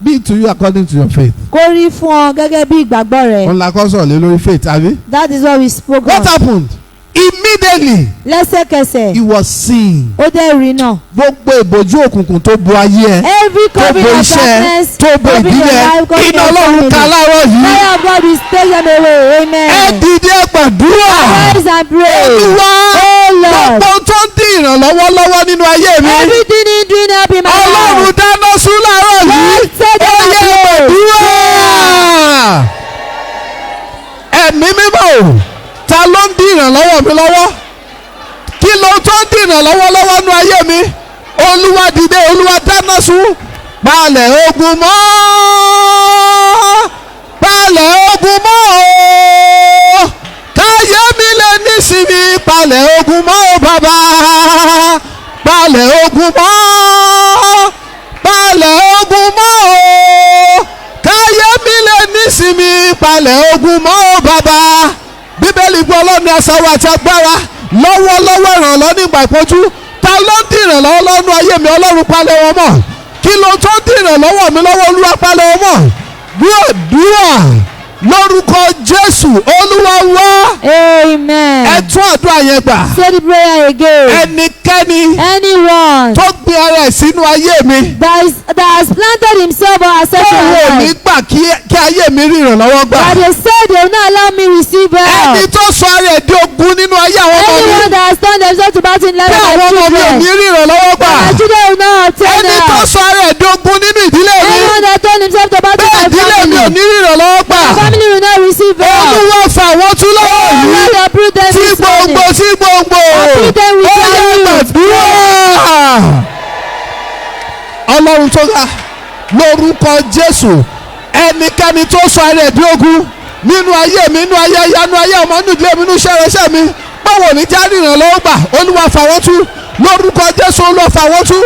Be it to you according to your faith. Kó rí fún ọ gẹ́gẹ́ bí ìgbàgbọ́ rẹ. Òun la kọ́ sọ̀rọ̀ lé lórí faith, àbí? That is what we spoke What on. happened? Immediately Lẹ́sẹ̀kẹsẹ̀, he was seeing. ó dẹ́ rí náà. Gbogbo ìbòjú òkùnkùn tó bo ayé ẹ. Every Tó covering bo of iṣẹ́ ẹ. darkness, Tó bo covering your ìdílé ẹ. life, covering Iná your Ọlọ́run ká family. láàárọ̀ yìí. Fire of God will take them away. Ẹ Amen. dìde gbàdúrà. Rise and pray. Olúwa Oh Lord. gbogbo tó ń dín ìrànlọ́wọ́ lọ́wọ́ nínú ayé mi. Everything in doing help in my Ọlọ́run life. dáná sún láàárọ̀ yìí. Lord, take them Ó yẹ away. gbàdúrà. Ẹ̀mí mímọ́ o, ta ló ń dín ìrànlọ́wọ́ mi lọ́wọ́? Kí ló tó ń dín ìrànlọ́wọ́ lọ́wọ́ nínú ayé mi? Olúwa dìde, Olúwa dáná sún. Palẹ̀ ogun mọ́. Palẹ̀ ogun mọ́ o. Káyé mi lè nísinmi. Palẹ̀ ogun mọ́ o bàbá. Palẹ̀ ogun mọ́. Palẹ̀ ogun mọ́ o. Káyé mi lè nísinmi. Palẹ̀ ogun mọ́ o bàbá. Bíbélì gbọ́ Ọlọ́run ní aṣáwó àti agbára lọ́wọ́lọ́wọ́ ìrànlọ́ nígbà ìpọ́jú. Ta ló ń dín ìrànlọ́wọ́ lọ́nu ayé mi? Ọlọ́run palẹ̀ wọn mọ́. Kí ló tó ń dín ìrànlọ́wọ́ mi lọ́wọ́? Olúwa palẹ̀ wọn mọ́. gbàdúrà lórúkọ Jésù Olúwa wá. Amen. ẹ tún àdúrà yẹn gbà. Say the prayer again. ẹnikẹ́ni Anyone tó gbin ara ẹ̀ sínú ayé mi. that has planted himself or herself in tóun ò my ní life, gbà kí ayé mi rí ìrànlọ́wọ́ gbà. that they say they will not allow me receive ẹni help. tó sọ ara ẹ̀ di ogun nínú ayé àwọn ọmọ mi. Anyone that has turned themselves to battle in life bí of àwọn my ọmọ mi ò ní children, rí ìrànlọ́wọ́ gbà. my children will not obtain ẹni tó help. sọ ara ẹ̀ di ogun nínú ìdílé mi. Anyone that turned himself to battle bẹ́ẹ̀ in my ìdílé mi ò family, ní rí ìrànlọ́wọ́ gbà. my family will not receive help. Olúwa fà wọ́n tún lọ́wọ́ yìí. Lord, uproot them tí this morning. gbòǹgbò tí gbòǹgbò. Uproot them with ó your yẹ youth. gbàdúrà. Ọlọ́run tó ga lórúkọ Jésù ẹnikẹ́ni tó sọ ara ẹ̀ di ogun nínú ayé mi nínú ayé ìyanu ayé ọmọ nínú ìdílé mi nínú iṣẹ́ mi báwo ní jáde ìrànlọ́wọ́ gbà Olúwa fà wọ́n tú lórúkọ Jésù Olúwa fà wọ́n tú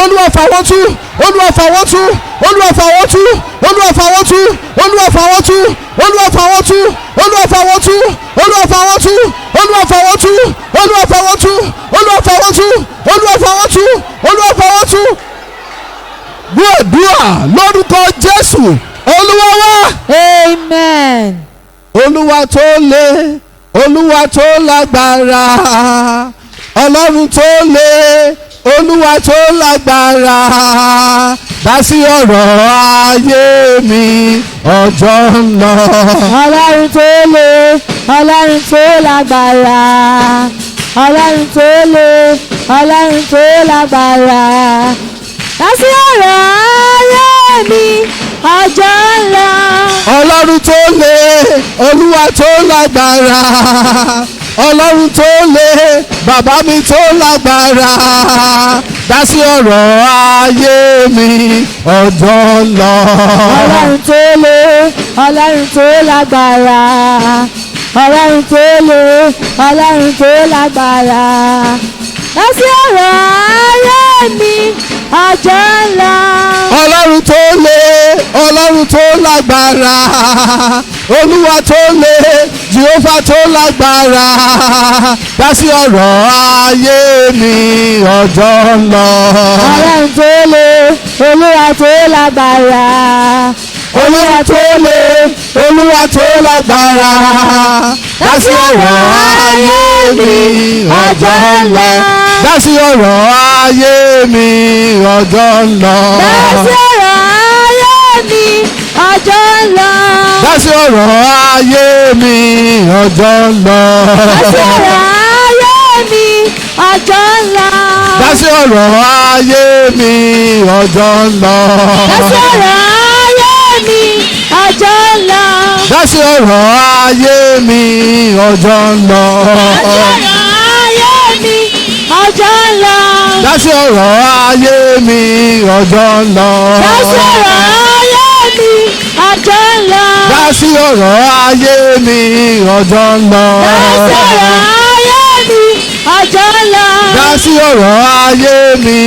Olúwa fà wọ́n tú Olúwa fà wọ́n tú Olúwa fà wọ́n tú Olúwa fà wọ́n tú Olúwa fà wọ́n tú Olúwa fà wọ́n tú Olúwa fà wọ́n tú Olúwa fà wọ́n tú Olúwa fà wọ́n tú Olúwa fà wọ́n tú Olúwa fà wọ́n tú Olúwa fà wọ́n tú Olúwa fà wọ́n tú. Gbàdúrà lórúkọ Jésù Olúwa wá. Amen. Olúwa tó le Olúwa tó lágbára Ọlọ́run tó le Olúwa tó lágbára dá sí ọ̀rọ̀ ayé mi ọjọ́ ń lọ. Ọlọ́run tó le, Ọlọ́run tó lágbára, Ọlọ́run tó le, Ọlọ́run tó lágbára. Dá sí ọ̀rọ̀ ayé mi ọjọ́ ń lọ. Ọlọ́run tó le Olúwa tó lágbára Ọlọ́run tó le bàbá mi tó lágbára dá sí ọ̀rọ̀ ayé mi ọjọ́ ń lọ. Ọlọ́run tó le, Ọlọ́run tó lágbára, Ọlọ́run tó le, Ọlọ́run tó lágbára. Dá sí ọ̀rọ̀ ayé mi ọjọ́ ń lọ. Ọlọ́run tó le Ọlọ́run tó lágbára Olúwa tó le Jèhófà tó lágbára dá sí ọ̀rọ̀ ayé mi ọjọ́ ń lọ. Ọlọ́run tó le, Olúwa tó lágbára, Olúwa tó le Olúwa tó lágbára dá sí ọ̀rọ̀ ayé mi ọjọ́ ń lọ. Dá sí ọ̀rọ̀ ayé mi ọjọ́ ń lọ. dá sí ọ̀rọ̀ ayé mi ọjọ́ ń lọ. Dá sí ọ̀rọ̀ ayé mi ọjọ́ ń lọ. Dá sí ọ̀rọ̀ ayé mi ọjọ́ ń lọ. Dá sí ọ̀rọ̀ ayé mi ọjọ́ ń lọ. Dá sí ọ̀rọ̀ ayé mi ọjọ́ ń lọ. Dá sí ọ̀rọ̀ ayé mi ọjọ́ ń lọ. Dá sí ọ̀rọ̀ ayé mi ọjọ́ ń lọ. Dá sí ọ̀rọ̀ ayé mi ọjọ́ ń lọ. Dá sí ọ̀rọ̀ ayé mi ọjọ́ ń lọ. Dá sí ọ̀rọ̀ ayé mi ọjọ́ ń lọ. Dá sí ọ̀rọ̀ ayé mi ọjọ́ ń lọ. Dá sí ọ̀rọ̀ ayé mi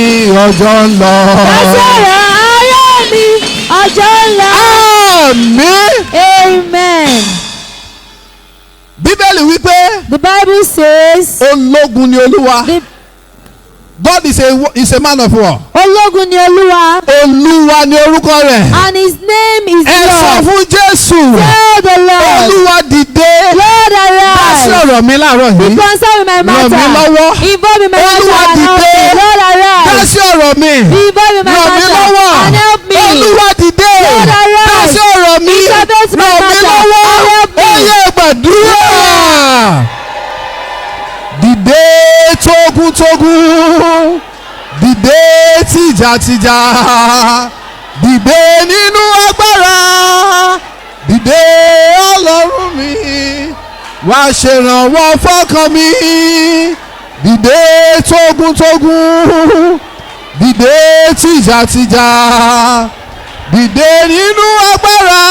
ọjọ́ ń lọ. Dá sí ọ̀rọ̀ ayé mi ọjọ́ ń lọ. Àmín. Amen. Bíbélì wípé The Bible says ológun ni Olúwa. the God is a man of war. ológun ni Olúwa Olúwa ni orúkọ rẹ̀. and his name is Ẹ sọ Lord. fún Jésù. Tell the Lord. Olúwa dìde. Lord Dá sí arise. ọ̀rọ̀ mi láàárọ̀ yìí. Concern with my Ràn mí matter. lọ́wọ́. Involve in my Olúwa matter and help dìde. me. Lord Dá arise. sí ọ̀rọ̀ mi. Involve in my Ràn mí matter lọ́wọ́. and help me. Olúwa dìde. Lord arise. Dá sí ọ̀rọ̀ mi. Intervene my Ràn mí matter lọ́wọ́. and help me. Ó yẹ gbàdúrà. Dìde tógúntógún. Dìde tìjàtìjà. Dìde nínú agbára. Dìde Ọlọ́run mi. Wá ṣèrànwọ́ fọ́kàn mi. Dìde tógúntógún. Dìde tìjàtìjà. Dìde nínú agbára.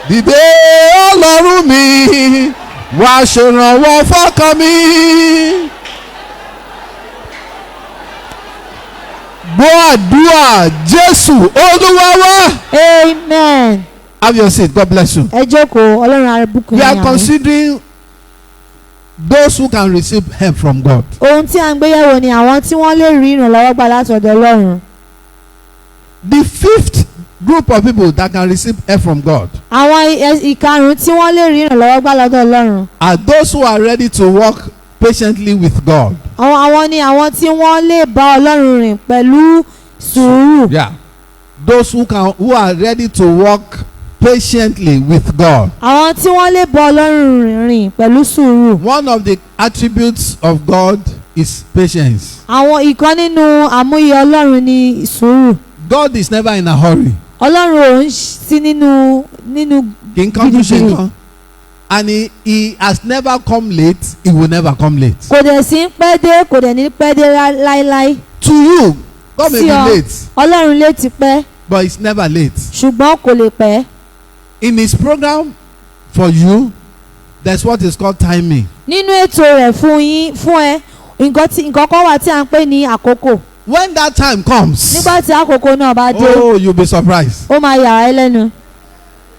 Dìde Ọlọ́run mi. Wá ṣèrànwọ́ fọ́kàn mi. Gbọ́ àdúrà Jésù Olúwa wá. Amen. Have your seat. God bless you. Ẹ jókòó, Ọlọ́run á bùkún We yín are àmín. considering those who can receive help from God. Ohun tí a ń gbéyẹ̀wò ni àwọn tí wọ́n lè rí ìrànlọ́wọ́ gbà láti ọ̀dọ̀ Ọlọ́run. The fifth group of people that can receive help from God àwọn ìkarùn tí wọ́n lè rí ìrànlọ́wọ́ gbà lọ́dọ̀ Ọlọ́run. are those who are ready to walk patiently with God. àwọn ni àwọn tí wọ́n lè bá Ọlọ́run rìn pẹ̀lú sùúrù. Yeah. Those who are ready to walk patiently with God. àwọn tí wọ́n lè bá Ọlọ́run rìn pẹ̀lú sùúrù. One of the attributes of God is patience. àwọn ìkan nínú àmúyẹ Ọlọ́run ni sùúrù. God is never in a hurry. Ọlọ́run ò ń sí nínú Kì í kánjú ṣe nǹkan. And he has never come late, he will never come late. kò dẹ̀ sí ń pẹ́ dé kò dẹ̀ ní pẹ́ dé láéláé. To you, God may Sí be ọ. late, Ọlọ́run lè ti pẹ́ but it's never late. ṣùgbọ́n kò lè pẹ́. In his program for you, there's what is called timing. nínú ètò rẹ̀ fún ẹ nǹkan kan wà tí a ń pè ní àkókò. When that time comes, nígbà tí àkókò náà bá dé oh, you'll be surprised. ó máa yà ẹ́ lẹ́nu.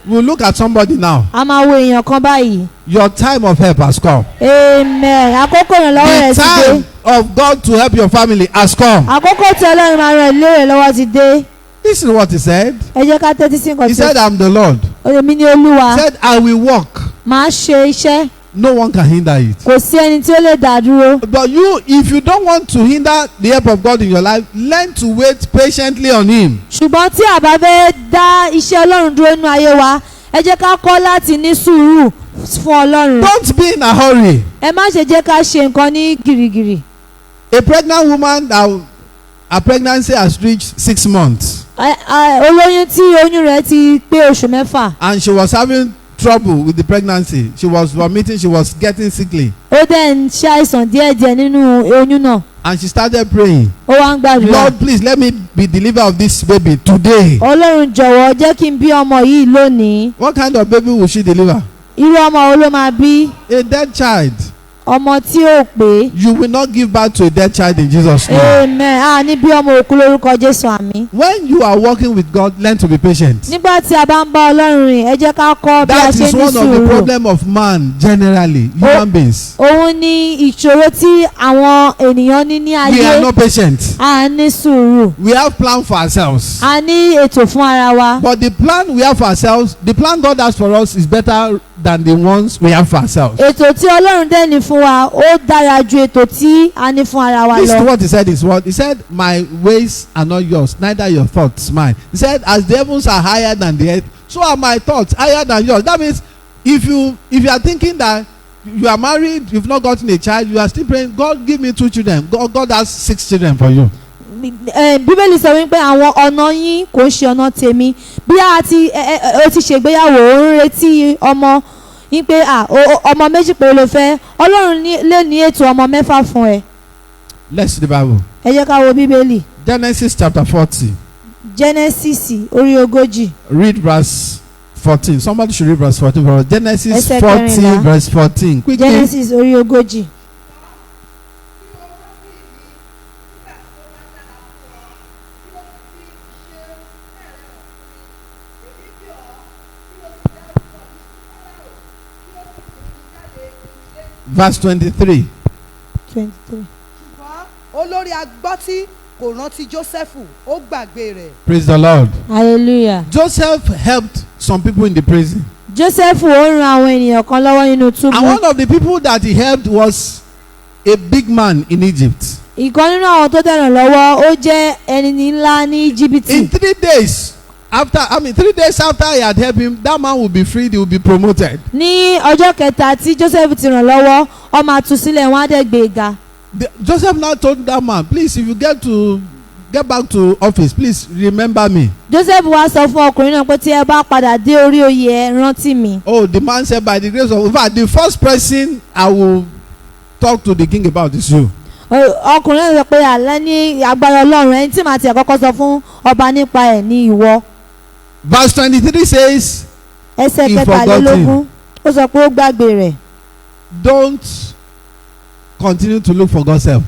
We'll look at somebody now. a máa wo èèyàn kan báyìí. Your time of help has come. amen. àkókò ìrànlọ́wọ́ rẹ̀ The ti dé. time of God to help your family has come. àkókò tí Ọlọ́run máa ràn ilé rẹ̀ lọ́wọ́ ti dé. This is what he said. ẹ jẹ́ ká tẹ́tí sí nǹkan He tí said, I'm the Lord. èmi ni Olúwa. He said, I will walk. máa ṣe iṣẹ́ No one can hinder it. kò sí ẹni tí ó lè dá dúró. But you, if you don't want to hinder the help of God in your life, learn to wait patiently on him. ṣùgbọ́n tí a bá fẹ́ dá iṣẹ́ Ọlọ́run dúró nínú ayé wa ẹ jẹ́ ká kọ́ láti ní sùúrù fún Ọlọ́run. Don't be in a hurry. ẹ má ṣe jẹ́ ká ṣe nǹkan ní gìrìgìrì. A pregnant woman that her pregnancy has reached 6 months olóyún tí oyún rẹ̀ ti pé oṣù mẹ́fà and she was having trouble with the pregnancy. She was vomiting, she was getting sickly. ó dẹ̀ ń ṣe àìsàn díẹ̀díẹ̀ nínú oyún náà. And she started praying, ó wá ń gbàdúrà. Lord, please let me be delivered of this baby today. Ọlọ́run jọ̀wọ́ jẹ́ kí n bí ọmọ yìí lónìí. What kind of baby will she deliver? irú ọmọ wo ló máa bí? A dead child. ọmọ tí ò pé. You will not give birth to a dead child in Jesus' name. amen. a ní bí ọmọ òkú lórúkọ Jésù àmín. When you are working with God, learn to be patient. nígbà tí a bá ń bá Ọlọ́run rìn ẹ jẹ́ ká kọ́ bí a That ṣe is ní one of the sùúrù. problem of man generally, human beings. òun ni ìṣòro tí àwọn ènìyàn ní ní We are ayé. not patient. a ní sùúrù. We have plan for ourselves. a ní ètò fún ara wa. But the plan we have for ourselves, the plan God has for us is better than the ones we have for ourselves. ètò tí Ọlọ́run dẹ̀ ní fún wa ó dára ju ètò tí a ní fún ara wa Listen to lọ. what he said is what? He said, my ways are not yours, neither your thoughts mine. He said, as the heavens are higher than the earth, so are my thoughts higher than yours. That means if you are thinking that you are married, you've not gotten a child, you are still praying, God give me 2 children. God has 6 children for you. Bíbélì sọ wípé àwọn ọ̀nà yín kò ń ṣe ọ̀nà tèmi. bí a ti o ti ṣègbéyàwó ó ń retí ọmọ yín pé ọmọ méjì péré ló fẹ́. Ọlọ́run lè ní ètò ọmọ mẹ́fà fún ẹ. Let's read the Bible. ẹ jẹ́ ká wo Bíbélì. Genesis chapter 40. Genesis orí ogójì. Read verse 14. Somebody should read verse 14 for us. Genesis Ẹsẹ̀ 40 kẹrìnlá. verse 14. Quickly. Genesis orí ogójì. Verse 23. 23. ṣùgbọ́n olórí agbọ́tí kò rántí Jósẹ́fù ó gbàgbé rẹ̀. Praise the Lord. Hallelujah. Joseph helped some people in the prison. Joseph ó ran àwọn ènìyàn kan lọ́wọ́ nínú túbú. And one of the people that he helped was a big man in Egypt. ìkan nínú àwọn tó tẹ̀ràn lọ́wọ́ ó jẹ́ ẹni ńlá ní Íjíbítì. In 3 days after he had helped him, that man will be freed, he will be promoted. ní ọjọ́ kẹta tí Joseph ti ràn lọ́wọ́ ó máa tú sílẹ̀ wọ́n á dẹ̀ gbé e ga. Joseph now told that man, please, if you get back to office, please remember me. Joseph wá sọ fún ọkùnrin náà pé tí ẹ bá padà dé orí oyè ẹ rántí mi. Oh, the man said, by the grace of, in fact, the first person I will talk to the king about is you. ọkùnrin náà sọ pé àlẹ́ ní agbára Ọlọ́run ẹni tí màá tiẹ̀ kọ́kọ́ sọ fún ọba nípa ẹ̀ ní ìwọ. Verse 23 says, ẹsẹ̀ He forgot kẹtàlélógún ó sọ pé ó gbàgbé rẹ̀. don't continue to look for God's help.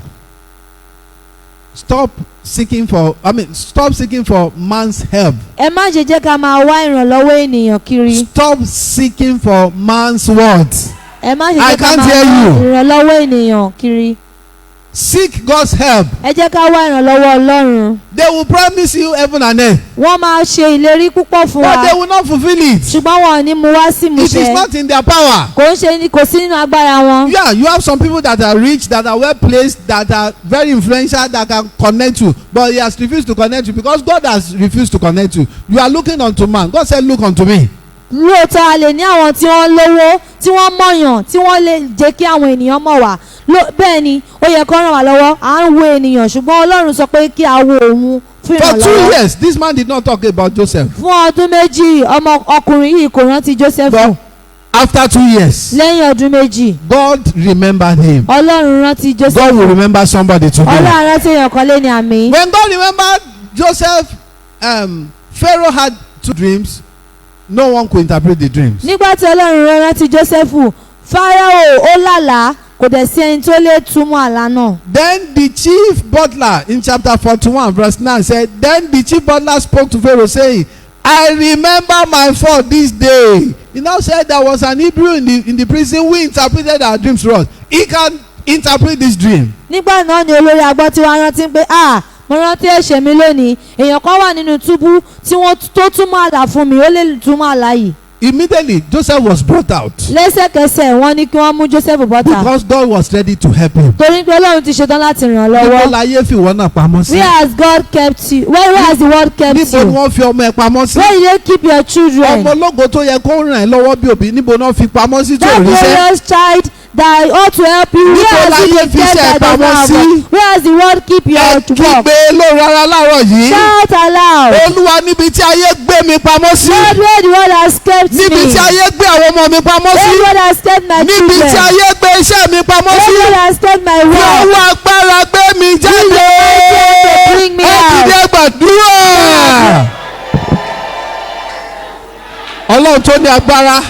Stop seeking for man's help. ẹ má ṣe jẹ́ ká máa wá ìrànlọ́wọ́ ènìyàn kiri. Stop seeking for man's words. ẹ má ṣe I jẹ́ ká can't máa hear wá you. ìrànlọ́wọ́ ènìyàn kiri. seek God's help. ẹ jẹ́ ká wá ìrànlọ́wọ́ Ọlọ́run. They will promise you heaven and earth, wọ́n máa ṣe ìlérí púpọ̀ fún wa but they will not fulfill it. ṣùgbọ́n wọn ò ní mú wá sí It is ìmúṣẹ. not in their power. kò sí nínú agbára wọn. Yeah, you have some people that are rich, that are well placed, that are very influential, that can connect you, but he has refused to connect you because God has refused to connect you. You are looking unto man. God said, look unto me. lóòótọ́ a lè ní àwọn tí wọ́n lówó tí wọ́n mọ̀yàn tí wọ́n lè jẹ́ kí àwọn ènìyàn mọ̀ wá bẹ́ẹ̀ ni ó yẹ kó ràn wá lọ́wọ́ à ń wo ènìyàn ṣùgbọ́n Ọlọ́run sọ pé kí a wo òun fún For 2 ìrànlọ́wọ́. years, this man did not talk about Joseph. fún ọdún méjì ọkùnrin yìí kò rántí Joseph. But after 2 years, lẹ́yìn ọdún méjì God remembered him. Ọlọ́run rántí Joseph. God will remember somebody today. Ọlọ́run rántí èèyàn kan lé ní àmì. When God remembered Joseph, Pharaoh had 2 dreams. No one could interpret the dreams. nígbà tí Ọlọ́run rántí Joseph Fáráò ó lálàá kò dẹ̀ sí ẹni tó lè túmọ̀ àlá náà. Then the chief butler in chapter 41 verse 9 said, then the chief butler spoke to Pharaoh saying, I remember my fault this day. He now said there was an Hebrew in the prison who interpreted our dreams to us. He can interpret this dream. nígbà náà ni olórí agbọ́ tí wọ́n rántí pé mo rántí ẹ̀ṣẹ̀ mi lónìí èèyàn kan wà nínú túbú tí wọ́n tó túmọ̀ àlá fún mi ó lè túmọ̀ àlá yìí. Immediately Joseph was brought out lẹ́sẹ̀kẹsẹ̀ wọ́n ní kí wọ́n mú Joseph bọ́tà because God was ready to help him. torí pé Ọlọ́run ti ṣetán láti ràn án Níbo lọ́wọ́. láyé fi ìwọ náà pamọ́ sí? where has God kept you? where has the world kept Níbo ni you? wọ́n fi ọmọ ẹ pamọ́ sí? where did they keep your children? Ọmọ ológo tó yẹ kó ràn ẹ́ lọ́wọ́ bí òbí níbo náà fi pamọ́ sí tó that ríṣẹ́? glorious child that ought to help you. Níbo where has láyé he been fi kept iṣẹ́ that does pamọ́ not sí? have work? where has the world keep your Ẹ work? kígbe lórí ara láàárọ̀ yìí. shout aloud. Olúwa níbi tí ayé gbé mi pamọ́ sí. Lord, where the world has kept me. Níbi tí ayé gbé àwọn ọmọ mi pamọ́ where sí. the world has kept my Níbi children. tí ayé gbé iṣẹ́ mi pamọ́ where sí. the world has kept my Fi work. ọwọ́ agbára gbé mi jáde. bring me Ẹ out. dìde gbàdúrà. Ọlọ́run tó ní agbára,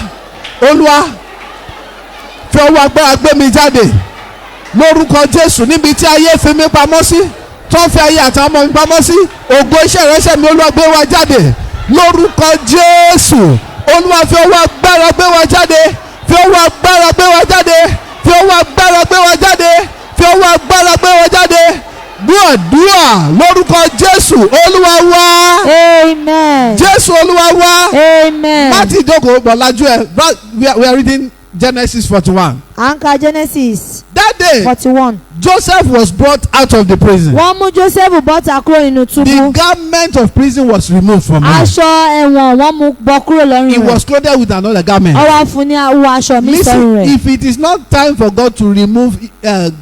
Olúwa fi ọwọ́ agbára gbé mi jáde lórúkọ Jésù níbi tí ayé fi mi pamọ́ sí tó ń fi ayé àtàwọn ọmọ mi pamọ́ sí ògo iṣẹ́ ìránṣẹ́ mi Olúwa gbé wa jáde lórúkọ Jésù. Olúwa fi ọwọ́ agbára gbé wa jáde, fi ọwọ́ agbára gbé wa jáde, fi ọwọ́ agbára gbé wa jáde, fi ọwọ́ agbára gbé wa jáde. Gbàdúrà lórúkọ Jésù Olúwa wá. amen. Jésù Olúwa wá. amen. Má ti jókòó bọ̀ lájú ẹ̀ we are reading Genesis 41. à ń ka Genesis That day 41. Joseph was brought out of the prison. wọ́n mú Joseph bọ́tà kúrò nínú The túbú. garment of prison was removed from him. aṣọ ẹ̀wọ̀n wọ́n mú bọ́ kúrò lọ́rùn He rẹ̀. was clothed with another garment. ó wá fún ní awọ aṣọ mi sọ́rùn Listen, rẹ̀. if it is not time for God to remove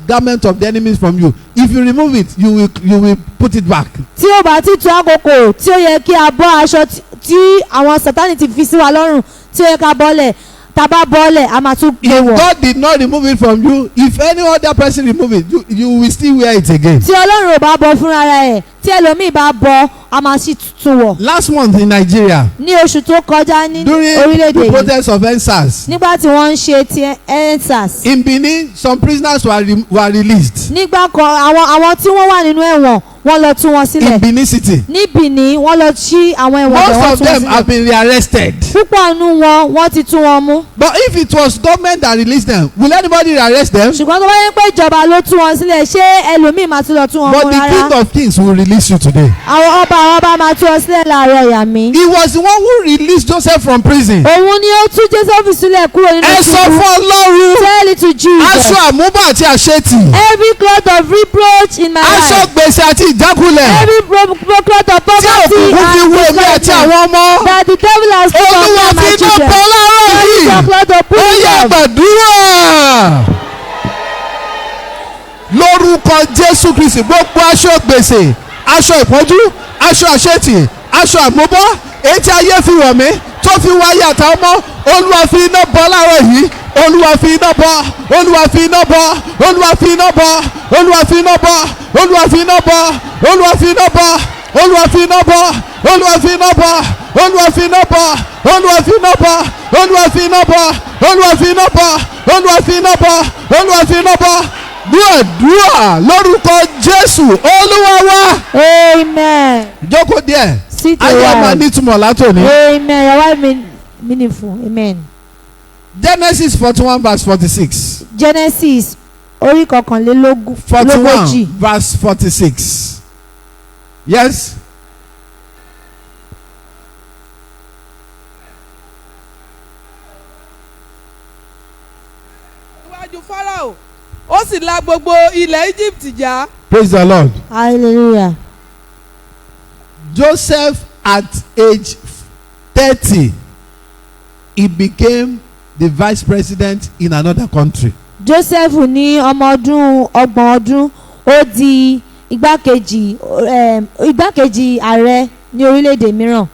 garment of the enemies from you, if you remove it, you will put it back. tí ó bá ti tó àkókò tí ó yẹ kí a bọ́ aṣọ tí àwọn Sátánì ti fi sí wa lọ́rùn tí ó yẹ ká bọ́lẹ̀ tá a bá bọ́lẹ̀ a máa tún gbé If wọ̀. God did not remove it from you, if any other person remove it, you will still wear it again. tí Ọlọ́run ò bá bọ́ fúnra rẹ̀ tí ẹlòmíì bá bọ́ a máa sì tún wọ̀. Last month in Nigeria, ní oṣù tó kọjá ní during orílẹ̀-èdè the yìí protest of EndSARS, nígbà tí wọ́n ń ṣe ti EndSARS. in Benin, some prisoners were released nígbà kan àwọn tí wọ́n wà nínú ẹ̀wọ̀n wọ́n lọ tú wọn in sílẹ̀. Benin City. ní Benin wọ́n lọ ṣí àwọn ẹ̀wọ̀n bẹ̀ Most wọ́n of tú wọn them have sílẹ̀. been rearrested. púpọ̀ nínú wọn wọ́n ti tú wọn mú. But if it was government that released them, will anybody rearrest them? ṣùgbọ́n tó bá yẹ pé ìjọba ló tú wọn sílẹ̀ ṣé ẹlòmíì máa tún lọ tú wọn But mú the rárá. King of Kings will release you today. àwọn ọba máa tú wọn sílẹ̀ láàárọ̀ ìyá mi. He was the one who released Joseph from prison. òun ni ó tú Joseph sílẹ̀ kúrò nínú Ẹ sọ túbú. fún Ọlọ́run. tell it to Jesus. Aṣọ àmúbọ̀ àti àṣetì. every cloth of reproach in my Aṣọ life. gbèsè àti ìjákulẹ̀. every cloth of Tí poverty òkùnkùn fi and wo èmi àti discouragement àwọn ọmọ. that the devil has put on Olúwa me and fi my iná children. bọ́ láàárọ̀ every yìí. cloth of Ó yẹ prison. gbàdúrà. Lórúkọ Jésù Kristi gbogbo aṣọ gbèsè, aṣọ ìpọ́njú, aṣọ àṣetì, aṣọ àmúbọ́, èyí tí ayé fi wọ̀ mí tó fi wáyé àtàwọn ọmọ. Olúwa fi iná bọ́ láàárọ̀ yìí. Olúwa fi iná bọ́. Olúwa fi iná bọ́. Olúwa fi iná bọ́. Olúwa fi iná bọ́. Olúwa fi iná bọ́. Olúwa fi iná bọ́. Olúwa fi iná bọ́. Olúwa fi iná bọ́. Olúwa fi iná bọ́. Olúwa fi iná bọ́. Olúwa fi iná bọ́. Olúwa fi iná bọ́. Olúwa fi iná bọ́. Olúwa fi iná bọ́. Dúàdúà lórúkọ Jésù Olúwa wa. amen. Jókòó díẹ̀. sit Ayé ọmọ around. nítumọ̀ látòní. amen. your wife meaningful. amen. Genesis 41 verse 46. Genesis orí kọkànlélógójì. 41 verse 46. Yes. Iwájú Fáráò ó sì la gbogbo ilẹ̀ Egypt já. Praise the Lord. hallelujah. Joseph at age 30, he became the vice president in another country. Joseph ní ọmọ ọdún 30 ọdún ó di igbákejì ààrẹ ní orílẹ̀-èdè mìíràn.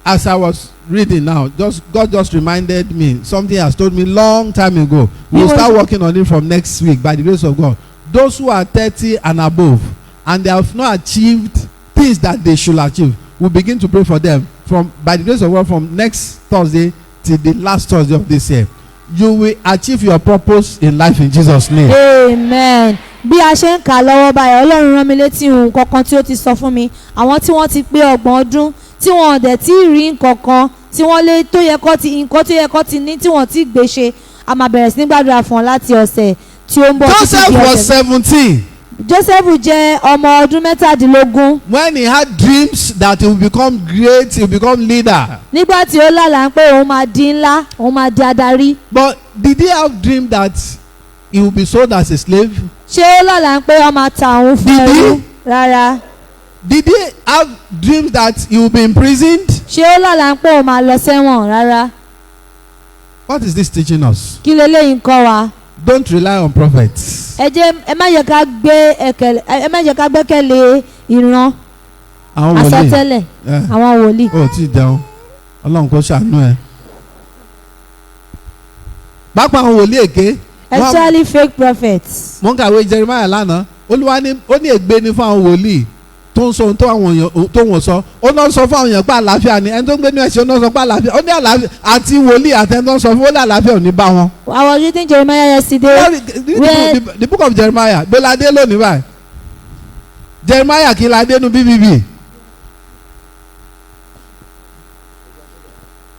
As I was reading now, God just reminded me something He has told me long time ago. We will start working on it from next week by the grace of God. Those who are 30 and above and they have not achieved things that they should achieve, we begin to pray for them from by the grace of God from next Thursday till the last Thursday of this year. You will achieve your purpose in life in Jesus' name. Amen. Bí a ṣe ń kà lọ́wọ́ báyìí Ọlọ́run rán mi létí ohun kankan tí ó ti sọ fún mi. Àwọn tí wọ́n ti pé 30 ọdún tí wọ́n dẹ̀ tí rí nǹkan kan tí wọ́n lé tó yẹ kó ti nǹkan tó yẹ kó ti ní tí wọ́n ti gbé ṣe, a máa bẹ̀rẹ̀ sí ní gbàdúrà fún wọn láti ọ̀sẹ̀ tí ó ń bọ̀. Joseph was 17. Joseph jẹ́ ọmọ ọdún 17. When he had dreams that he will become great, he will become leader. Nígbà tí ó lálàá pé òun máa di ńlá, òun máa di adarí. But did he have dream that he will be sold as a slave? Ṣé ó lálàá pé ó máa ta òun fún ẹrú? Rárá. Did he have dreams that he will be imprisoned? Ṣé ó lálàá pé òun máa lọ sẹ́wọ̀n? Rárá. What is this teaching us? Kí leléyìí ń kọ́ wa? Don't rely on prophets. ẹ má yẹ ká gbẹ́kẹ̀lé ìran àsọtẹ́lẹ̀ àwọn wòlíì. ó ti jẹun Ọlọ́run kò ṣàánú ẹ. pápá àwọn wòlíì èké. actually fake prophets. mo ń kàwé Jeremiah lánàá Olúwa ní ó ní ègbé ní fún àwọn wòlíì tó ń sọ ohun tó àwọn èèyàn tó wọ́n sọ ó náà sọ fún àwọn èèyàn pé àlàáfíà ni ẹni tó ń gbé ní ẹ̀sìn ó náà sọ pé àlàáfíà ó ní àlàáfíà àti wòlíì àtẹni tó ń sọ fún ó ní àlàáfíà ò ní bá wọn. I was reading Jeremiah yesterday. The book of Jeremiah gbọ́ládé lónìí báyìí Jeremiah kí ládé nu BBB.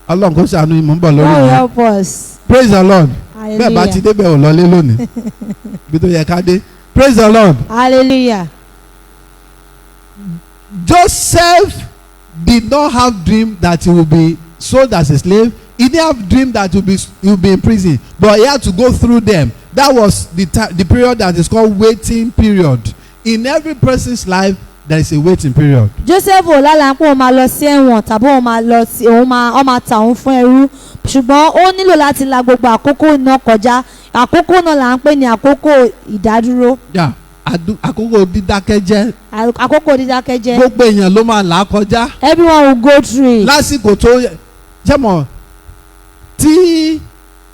Ọlọ́run kò ṣàánú ìmọ̀ ń bọ̀ lórí mi. help us. Praise the Lord. Hallelujah. Bẹ́ẹ̀ bá ti débẹ̀ ò lọlé lónìí bí tó yẹ ká dé. Praise the Lord. Hallelujah. Joseph did not have dream that he will be sold as a slave. He didn't have dream that he will be in prison, but he had to go through them. That was the period that is called waiting period. In every person's life, there is a waiting period. Joseph ò lálàá pé òun máa lọ sí ẹ̀wọ̀n tàbí òun máa ta òun fún ẹrú, ṣùgbọ́n ó nílò láti la gbogbo àkókò náà kọjá. Àkókò náà là ń pè ní àkókò ìdádúró. Yeah. Àkókò dídákẹ́jẹ́. Àkókò dídákẹ́jẹ́. Gbogbo èèyàn ló máa là á kọjá. Everyone will go through it. Lásìkò tó jẹ́mọ̀ tí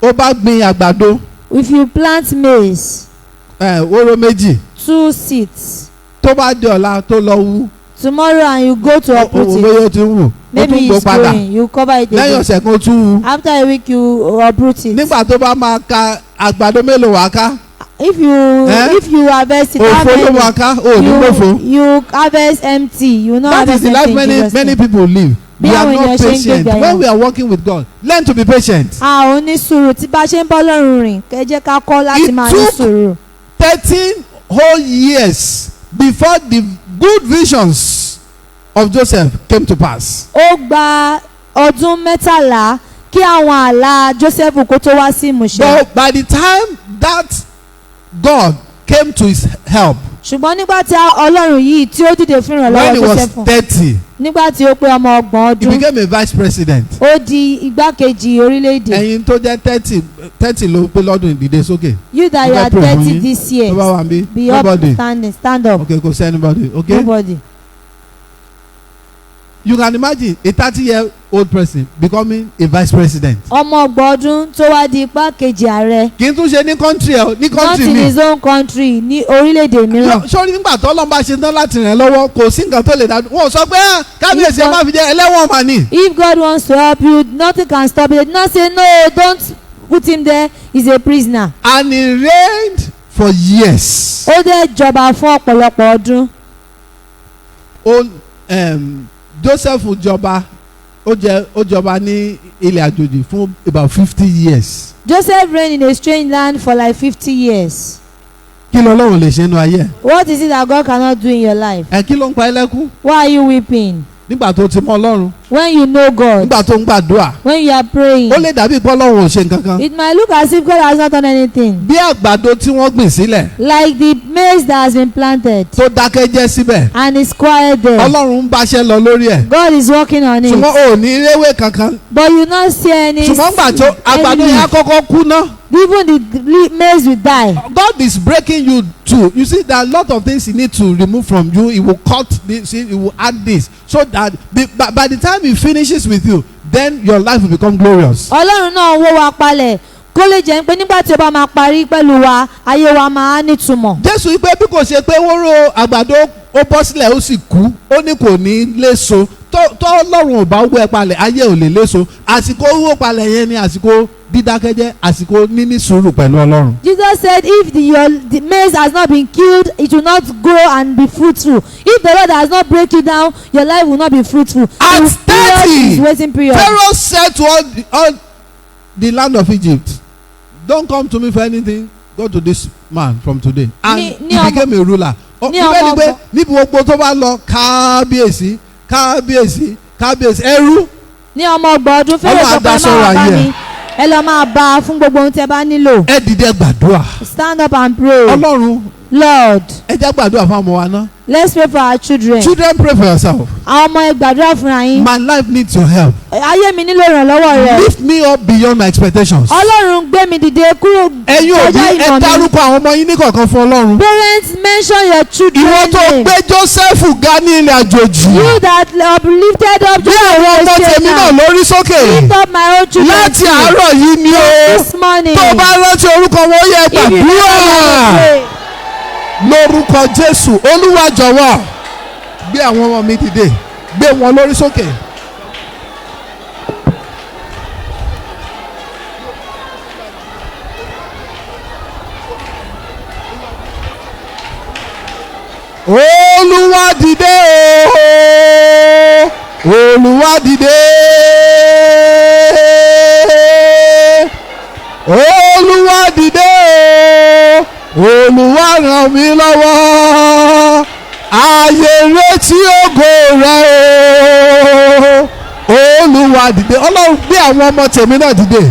ó bá gbin àgbàdo. If you plant maize. Wóró méjì. 2 seeds. Tó bá di ọ̀la tó lọ wú. Tomorrow and you go to uproot it. Bóyá ó ti ń wù. Maybe it's growing. You cover it again. Lẹ́yìn ọ̀sẹ̀ kan ó tún wù. After a week you uproot it. Nígbà tó bá máa ka àgbàdo mélòó wá ká. If you harvest it, òfò ló wá ká ò ní lófo. You harvest empty. You no harvest empty. That is the life many people live. We are not patient. When we are working with God, learn to be patient. A ò ní sùúrù tí bá ṣe ń bọ́ lọ́rùn rìn ẹ jẹ́ ká kọ́ láti máa ní sùúrù. It took 13 whole years before the good visions of Joseph came to pass. Ó gba ọdún 13 kí àwọn àlá Joseph kó tó wá sí ìmúṣẹ. But by the time that God came to his help. Ṣùgbọ́n nígbà tí Ọlọ́run yìí tí ó dìde fún ìrànlọ́wọ́ Joseph. When he was 30. Nígbà tí ó pé ọmọ 30 ọdún. He became a vice president. Ó di igbákejì orílẹ̀-èdè. Ẹ̀yin tó jẹ́ 30 ló pé lọ́dún ìdìde sókè. You that you are 30 this year. Be up stand up. Okay, kò sí anybody. Okay. Nobody. You can imagine a 30-year-old person becoming a vice president. Ọmọ 30 ọdún tó wá di igbákejì ààrẹ. Kì í tún ṣe ní country ẹ ní country mi. Not in his own country ní orílẹ̀-èdè mìíràn. Sọ́ọ́rí nígbà tó Ọlọ́run bá ṣe tán láti ràn lọ́wọ́ kò sí nǹkan tó lè dá. Wọ́n sọ pé kábíyèsí ẹ má fi jẹ́ ẹlẹ́wọ̀n mà ní. If God wants to help you, nothing can stop you. Not say no, don't put him there. He's a prisoner. And he reigned for years. Ó dẹ̀ jọba fún ọ̀pọ̀lọpọ̀ ọdún. Joseph jọba ó jọba ní ilẹ̀ àjòjì fún about 50 years. Joseph reigned in a strange land for like 50 years. kí lọ́lọ́run lè ṣe nínú ayé ẹ̀. What is it that God cannot do in your life? ẹ kí ló ń pa ẹ́ lẹ́kún Why are you weeping? nígbà tó ti mọ ọlọ́run When you know God, nígbà tó ń gbàdúrà when you are praying, ó lè dàbí pé ọlọ́run ò ṣe nǹkan kan. it might look as if God has not done anything. bí àgbàdo tí wọ́n gbìn sílẹ̀ Like the maize that has been planted tó dákẹ́ jẹ́ síbẹ̀ and is quiet there. ọlọ́run ń báṣẹ́ lọ lórí ẹ̀ God is working on it. ṣùgbọ́n ò ní réwé kankan But you not see any. ṣùgbọ́n gbà tó àgbàdo yẹn á kọ́kọ́ kú ná. Even the maize will die. God is breaking you too. You see, there are a lot of things He need to remove from you. He will cut this, He will add this, so that by the time He finishes with you, then your life will become glorious. Ọlọ́run náà wó wa palẹ̀ kó lè jẹ́ pé nígbà tí ó bá máa parí pẹ̀lú wa ayé wa máa nítumọ̀. Jésù wí pé bí kò ṣe pé wóró àgbàdo ó bọ́ sílẹ̀ ó sì kú, ó ní kò ní léso. tó Ọlọ́run ò bá wó ẹ palẹ̀ ayé ò lè léso. Àsìkò wó palẹ̀ yẹn ni àsìkò dídákẹ́jẹ́, àsìkò níní sùúrù pẹ̀lú Ọlọ́run. Jesus said if the maize has not been killed, it will not grow and be fruitful. If the Lord has not break you down, your life will not be fruitful. At 30, waiting period. Pharaoh said to all the land of Egypt, don't come to me for anything, go to this man from today. And he became a ruler. Níbẹ̀ ni pé níbi gbogbo tó bá lọ kábíyèsí kábíyèsí kábíyèsí ẹrú. Ní ọmọ ọgbọ̀n ọdún Pharaoh sọ pé máa bá mi ẹ lọ máa bá a fún gbogbo ohun tí ẹ bá nílò. Ẹ dìde gbàdúrà. Stand up and pray. Ọlọ́run. Lord. Ẹ jẹ́ gbàdúrà fún ọmọ wa náà. Let's pray for our children. Children, pray for yourself. Àwọn ọmọ ẹ gbàdúrà fúnra yín. My life needs your help. Ayé mi nílò ìrànlọ́wọ́ rẹ. Lift me up beyond my expectations. Ọlọ́run gbé mi dìde kúrò ẹ̀yin òbí ẹ dárúkọ àwọn ọmọ yín ní kọ̀ọ̀kan fún Ọlọ́run. Parents, mention your children. Ìwọ tó gbé Jósẹ́fù ga ní ilẹ̀ àjòjì. You that lifted up bí àwọn ọmọ tèmi náà lórí sókè. lift up my own children. Láti àárọ̀ yìí ni o. This morning. Tó bá rántí orúkọ wọn yẹ gbàdúrà. Lórúkọ Jésù Olúwa jọ̀wọ́ gbé àwọn ọmọ mi dìde gbé wọn lórí sókè. Olúwa dìde o Olúwa dìde Olúwa dìde o Olúwa ràn mí lọ́wọ́ ayé retí ògo rẹ o Olúwa dìde. Ọlọ́run gbé àwọn ọmọ tèmi náà dìde,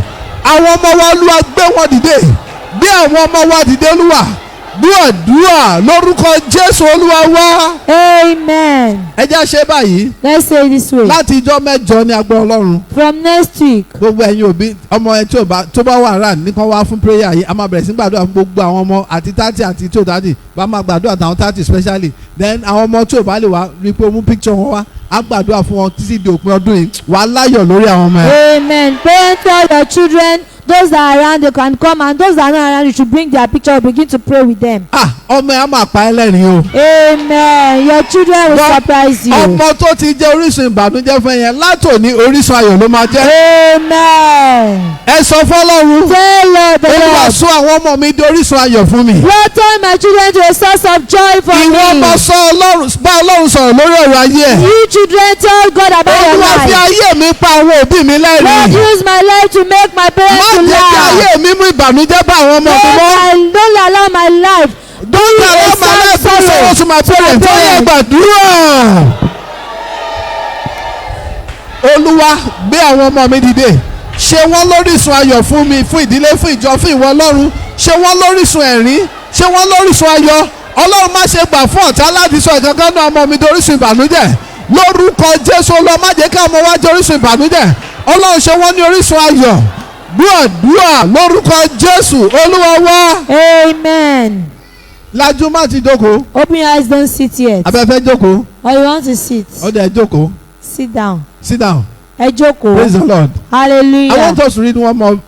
àwọn ọmọ wa Olúwa gbé wọn dìde, gbé àwọn ọmọ wa dìde Olúwa. Dúà lórúkọ Jésù Olúwa wá. Amen. Ẹ jẹ́ ṣe báyìí. Let's say it this way. Láti ijọ́ mẹ́jọ ní agbọ́ Ọlọ́run. From next week. Gbogbo ẹ̀yin òbí ọmọ ẹ tó bá wà rà nìkan wá fún prayer yìí a máa bẹ̀rẹ̀ sí gbàdúrà fún gbogbo àwọn ọmọ àti 30 àti tí ò 30 bá máa gbàdúrà táwọn 30 especially then àwọn ọmọ tí ò bá lè wá rí pé ó mú picture wọn wá á gbàdúrà fún wọn títí di òpin ọdún yìí wàá láyọ̀ lórí àwọn ọmọ ẹ. Amen. Parents, tell your children. Those that are around, they can come, and those that are not around, you should bring their picture. Begin to pray with them. Ọmọ ẹ á máa pa ẹ́ lẹ́rìn o. Amen. Your children will surprise you. Ọmọ tó ti jẹ́ orísun ìbànújẹ́ fún yẹn látòní orísun ayọ̀ ló máa jẹ́. Amen. Ẹ sọ fọ́lọ́run. Tell Lord the Olúwa Lord. sọ àwọn ọmọ mi di orísun ayọ̀ fún mi. Lord, turn my children to a source of joy for me. Ìwọ ọmọ bá Ọlọ́run sọ̀rọ̀ lórí ọ̀rọ̀ ayé ẹ̀. You children, tell God about your Olúwa fi life. ayé mi pa àwọn òbí mi lẹ́rìn. Lord, use my life to make my parents to Má jẹ́ kí laugh. ayé mi mú ìbànújẹ́ bá àwọn ọmọ mi mọ́. Don't allow my life. Don't allow my life to sorrow to my parents. Ó yẹ gbàdúrà. Olúwa gbé àwọn ọmọ mi dìde. Ṣe wọ́n lórísun ayọ̀ fún mi, fún ìdílé, fún ìjọ, fún ìwọ Ọlọ́run. Ṣe wọ́n lórísun ẹ̀rín. Ṣe wọ́n lórísun ayọ̀. Ọlọ́run má ṣe gbà fún ọ̀tá láti sọ ìkankan náà ọmọ mi dorísun ìbànújẹ́. Lórúkọ Jésù Olúwa má jẹ́ ká ọmọ wa jẹ́ orísun ìbànújẹ́. Ọlọ́run ṣe wọ́n ní orísun ayọ̀. Dúà lórúkọ Jésù Olúwa wá. Amen. Lajú má ti jókòó. Open your eyes, don't sit yet. Abẹ́fẹ́ jókòó. Or you want to sit? Ó dẹ̀ jókòó. Sit down. Sit down. Ẹ jókòó. Praise the Lord. Hallelujah. I want us to read one more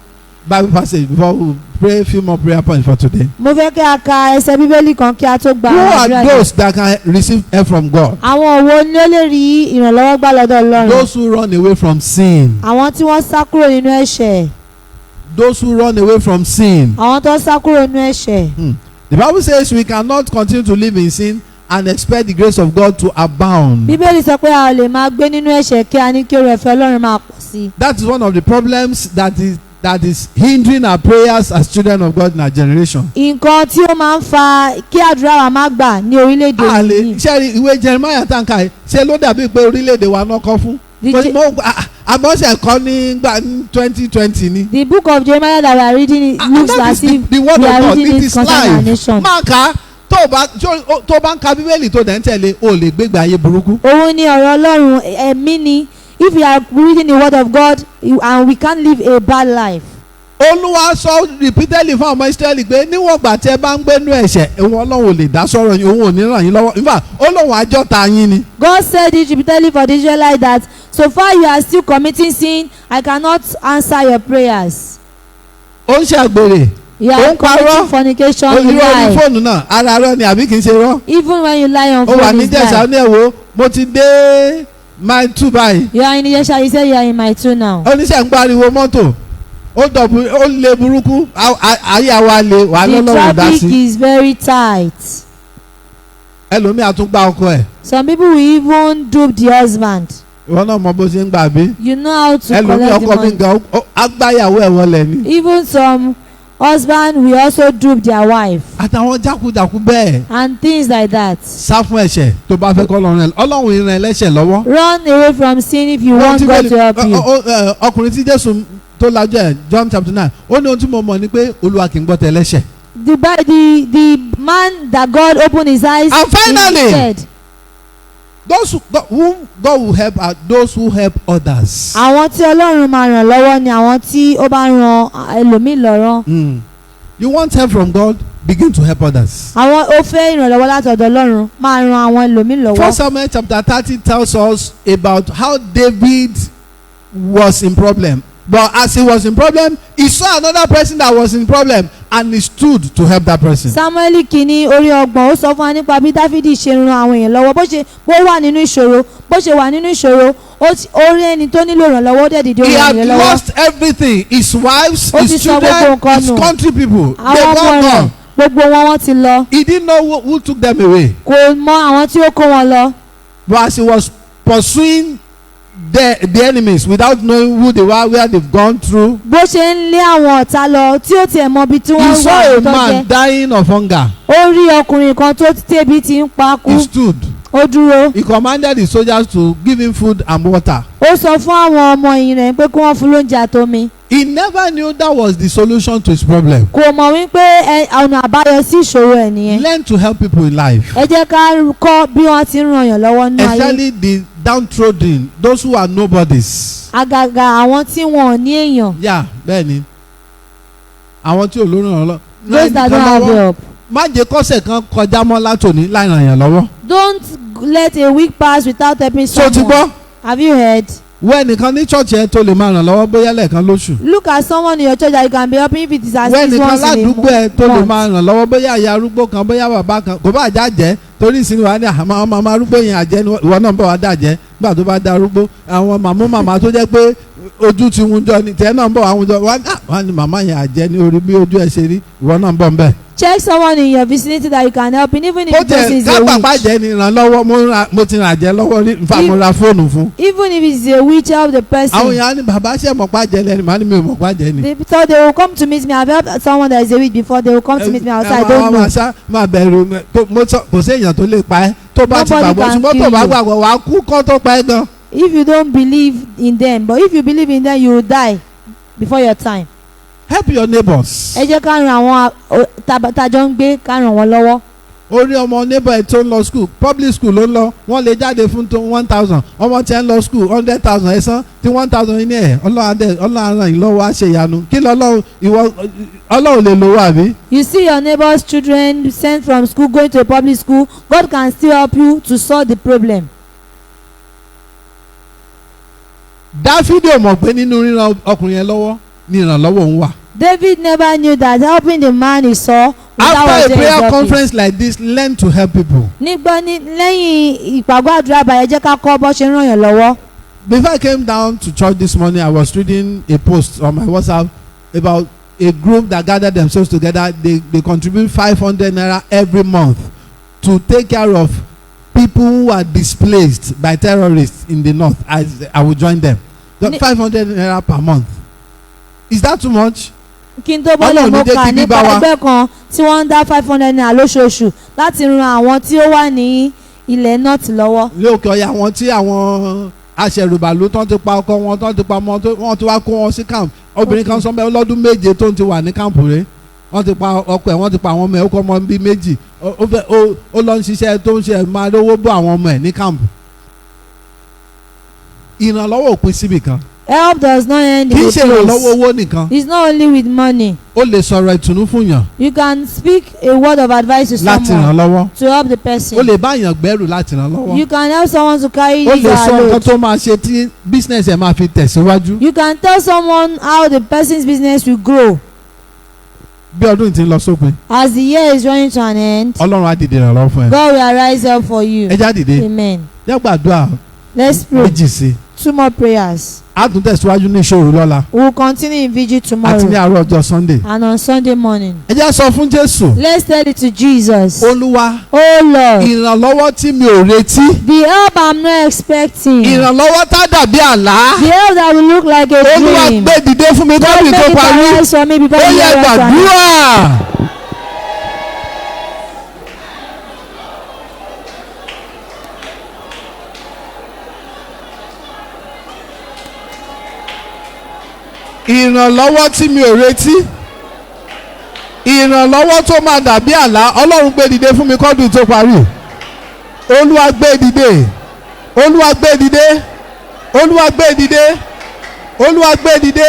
Bible passage before we pray a few more prayer points for today. Mo fẹ́ kí a ka ẹsẹ̀ Bíbélì kan kí a tó gba Who àdúrà are yìí. those that can receive help from God? Àwọn wo ni ó lè rí ìrànlọ́wọ́ gbà lọ́dọ̀ Ọlọ́run? Those who run away from sin. Àwọn tí wọ́n sá kúrò nínú ẹ̀ṣẹ̀. Those who run away from sin. Àwọn tó sá kúrò nínú ẹ̀ṣẹ̀. The Bible says we cannot continue to live in sin and expect the grace of God to abound. Bíbélì sọ pé a ò lè máa gbé nínú ẹ̀ṣẹ̀ kí a ní kí oore ọ̀fẹ́ Ọlọ́run máa pọ̀ sí. That is one of the problems that is that is hindering our prayers as children of God in our generation. nǹkan tí ó máa ń fa kí àdúrà wa má gbà ní orílẹ̀-èdè àlè yìí. ṣe ìwé Jeremiah tàǹkà yìí ṣe ló dàbí pé orílẹ̀-èdè wa náà kọ́ fún. àmọ́sẹ̀ kọ́ nígbà 2020 ni. the book of Jeremiah that we are reading looks as if the word we of are God, reading it it is concerning our life. nation. máa kà á tó o bá ń ka bíbélì tó dẹ̀ ń tẹ̀lé o lè gbégbé ayé burúkú. òun ni ọ̀rọ̀ Ọlọ́run ẹ̀mí ni if we are reading the word of God and we can't live a bad life. Olúwa sọ repeatedly fún ọmọ Ísírẹ́lì pé níwọ̀n ìgbà tí ẹ bá ń gbénú ẹ̀ṣẹ̀ òun Ọlọ́run ò lè dá sọ̀rọ̀ yín òun ò ní ràn yín lọ́wọ́ in fact Ọlọ́run àjọta yín ni. God said it repeatedly for the Israelites that so far you are still committing sin, I cannot answer your prayers. ó ń ṣàgbèrè You ó are ń parọ́ committing fornication, you irọ́ ní lie. fóònù náà ara rọ ni àbí kì í ṣe rọ́. Even when you lie on ó wà phone, ní it's Jẹ̀ṣà lie. ní ẹ̀wọ̀ mo ti dé mile 2 báyìí. You are in Ijesha, you say you are in my two now. oníṣẹ́ ń pariwo mọ́tò ó dọ̀bù ó lé burúkú ayé àwa lè wà The lọ́lọ́run dá traffic sí. is very tight. ẹlòmíà tún gba ọkọ ẹ̀ Some people will even dupe the husband. ìwọ náà mọ bó ṣe ń gbà bí. You know how to ẹlòmíà collect the ọkọ mi money. gan agbáyàwó ẹ̀ wọlé ni. Even some husband will also dupe their wife àtàwọn jákujàku bẹ́ẹ̀ and things like that. sá fún ẹ̀ṣẹ̀ tó bá fẹ́ kọ́ Ọlọ́run ìran ẹlẹ́ṣẹ̀ lọ́wọ́. Run away from sin if you want God to help you. ọkùnrin tí Jésù tó lajú ẹ̀ John chapter 9 ó ní ohun tí mo mọ̀ ni pé Olúwa kì í gbọ́ tẹ̀lẹ́ṣẹ̀. The man that God opened his eyes And finally, he said, those whom God will help are those who help others. àwọn tí Ọlọ́run máa ràn lọ́wọ́ ni àwọn tí ó bá ran ẹlòmíì lọ́rọ̀. You want help from God, begin to help others. àwọn ó fẹ́ ìrànlọ́wọ́ láti ọ̀dọ̀ Ọlọ́run máa ran àwọn ẹlòmíì lọ́wọ́. 1 Samuel chapter 30 tells us about how David was in problem. But as he was in problem, he saw another person that was in problem and he stood to help that person. Samuel kìíní orí ọgbọ̀n ó sọ fún wa nípa bí Dáfídì ṣe ran àwọn èèyàn lọ́wọ́ bó wà nínú ìṣòro bó ṣe wà nínú ìṣòro ó rí ẹni tó nílò ìrànlọ́wọ́ ó dẹ̀ dìde ó He ràn had yẹn lọ́wọ́. lost everything. His wives, Ó ti his sọ gbogbo children, nǹkan his nù. country people. They àwọn ọmọ were rẹ̀ gone. gbogbo wọ́n ti lọ He didn't know who took them away. kò mọ àwọn tí ó kó wọn lọ. But as he was pursuing the enemies without knowing who they were, where they've gone through, bó ṣe ń lé àwọn ọ̀tá lọ tí ó tiẹ̀ mọ ibi tí he wọ́n saw wà a tó man jẹ́ dying of hunger. ó rí ọkùnrin kan tó tẹ̀bi tí ń pa kú He stood. ó dúró He commanded the soldiers to give him food and water. ó sọ fún àwọn ọmọ ẹ̀yìn rẹ̀ pé kí wọ́n fún lóúnjẹ àtomi. He never knew that was the solution to his problem. kò mọ̀ wípé ọ̀nà àbáyọ sí ìṣòro ẹ̀ nìyẹn. Learn to help people in life, ẹ jẹ́ ká kọ́ bí wọ́n ti ń ràn yàn lọ́wọ́ nínú ayé. especially the downtrodden, those who are nobodies. àgàgà àwọn tí wọn ò ní èèyàn. Yeah, bẹ́ẹ̀ni. Àwọn tí ò lórí ọ̀rọ̀ those that don't have help. má jẹ́ kọ́sẹ̀ kan kọjá mọ́ látòní láì ràn yàn lọ́wọ́. don't let a week pass without helping So ti someone. gbọ́, have you heard. wẹ́ẹ̀ nìkan ní church yẹn tó lè máa ràn lọ́wọ́ bóyá lẹ́ẹ̀kan lóṣù. look at someone in your church that you can be helping if it is as wẹ́ẹ̀ least nìkan once in a ládùúgbò ẹ tó lè month. máa ràn lọ́wọ́ bóyá ìyá arúgbó kan bóyá bàbá kan kò bá àjà jẹ́ torí ìsinmi wà ní ọmọ arúgbó yẹn àjẹ́ ìwọ náà bọ̀ wá dàjẹ́ nígbà tó bá dá arúgbó àwọn màmá tó jẹ́ pé ojú ti hun jọ ni tẹ́ náà ń bọ̀ àwọn jọ wọ́n ní màmá yẹn àjẹ́ ní orí bí ojú ẹ̀ ṣe rí ìwọ náà ń bọ̀ ń bẹ̀. check someone in your vicinity that you can help in even if ó the person tẹ is a kápápá witch. jẹ́ ni ìrànlọ́wọ́ mo ti ràn àjẹ́ lọ́wọ́ rí nfa mo ra fóònù fún. even if it is a witch help the àwọn person. èèyàn ní bàbá ṣe mọ̀pá jẹ́ lẹ́nu màá ní mi ò mọ̀pá jẹ́ ni. so they will come to meet me. I have helped someone that is a witch before. They will come to meet me outside. I don't know. máa bẹ̀rù kò sí èèyàn tó lè pa ẹ́ tó bá ti Nobody gbàgbọ́ can ṣùgbọ́n tó kill bá you. gbàgbọ́ wàá kú kọ́ tó pa ẹ́ gan. if you don't believe in them but if you believe in them you will die before your time. Help your neighbors. ẹ jẹ́ ká ran àwọn tajọ ń gbé ká ràn wọ́n lọ́wọ́. orí ọmọ neighbor ẹ̀ tó ń lọ school public school ló ń lọ wọ́n lè jáde fún tó 1,000 ọmọ tí ẹ̀ ń lọ school 100,000 ẹ̀sán tí 1,000 ní ẹ̀ ọlọ́run ràn yín lọ́wọ́ á ṣe ìyanu kí lọ́lọ́run ọlọ́run lè lówó àbí. you see your neighbor's children sent from school going to a public school. God can still help you to solve the problem. Dáfídì ò mọ̀ pé nínú ríran ọkùnrin yẹn lọ́wọ́ ni ìrànlọ́wọ́ òun wà. David never knew that helping the man he saw without After a prayer helping. conference like this, learn to help people. lẹ́yìn ìpàgọ́ àdúrà bàyẹ̀ jẹ́ ká kọ́ bó ṣe ń ràn yàn lọ́wọ́. Before I came down to church this morning, I was reading a post on my WhatsApp about a group that gathered themselves together. They contribute 500 naira every month to take care of people who are displaced by terrorists in the north. I will join them. 500 naira per month. Is that too much? kí n tó bọ́lẹ̀ Ọlọ́run mo ní jẹ́ kà kí nípa bíbá wa. ẹgbẹ́ kan tí wọ́n ń dá 500 naira lóṣooṣù láti ran àwọn tí ó wà ní ilẹ̀ north lọ́wọ́. Ní òkè ọ̀yà àwọn tí àwọn aṣẹ̀rùbàlù tán ti pa ọkọ wọn tán ti pa ọmọ wọn ti wá kó wọn sí camp. Obìnrin kan sọ bẹ́ẹ̀ lọ́dún méje tó ń ti wà ní camp rẹ̀. Wọ́n ti pa ọkọ ẹ̀ wọ́n ti pa àwọn ọmọ ẹ̀ ó kọ́ ọmọ bíi méjì. Ó lọ ń ṣiṣẹ́ tó ń ṣe máa lówó bọ́ àwọn ọmọ ẹ̀ ní camp. Ìrànlọ́wọ́ ò pín síbì kan. Help does not end in Kì í a ṣe ìrànlọ́wọ́ place. owó nìkan. It's not only with money. Ó lè sọ̀rọ̀ ìtùnú fún yàn You can speak a word of advice to láti ràn someone lọ́wọ́. to help the person. Ó lè bá yàn gbẹ́rù láti ràn lọ́wọ́. You can help someone to carry Ó his lè sọ nǹkan load. tó máa ṣe tí business ẹ̀ máa fi tẹ̀síwájú. You can tell someone how the person's business will grow. Bí ọdún yìí ti ń lọ sópin, As the year is running to an end, Ọlọ́run á dìde ìrànlọ́wọ́ fún ẹ. God will arise up for you. Ẹ já dìde. Amen. Jẹ́ gbàdúrà Let's pray. méjì sí i. 2 more prayers. Á tún tẹ̀síwájú ní ìṣòro lọ́la We will continue in vigil àti ní tomorrow àárọ̀ ọjọ́ Sunday. and on Sunday morning. Ẹ já sọ fún Jésù. Let's tell it to Jesus. Olúwa, Oh Lord, ìrànlọ́wọ́ tí mi ò retí. the help I'm not expecting, the Ìrànlọ́wọ́ tá dàbí àlá. help that will look like a Olúwa dream, gbé dìde fún mi God kọ́bí make tó it parí. arise for me before Ó the yẹ year ends. gbàdúrà. Ìrànlọ́wọ́ tí mi ò retí. Ìrànlọ́wọ́ tó máa dàbí àlá. Ọlọ́run gbé dìde fún mi kọ́dún tó parí. Olúwa gbé dìde. Olúwa gbé dìde. Olúwa gbé dìde. Olúwa gbé dìde.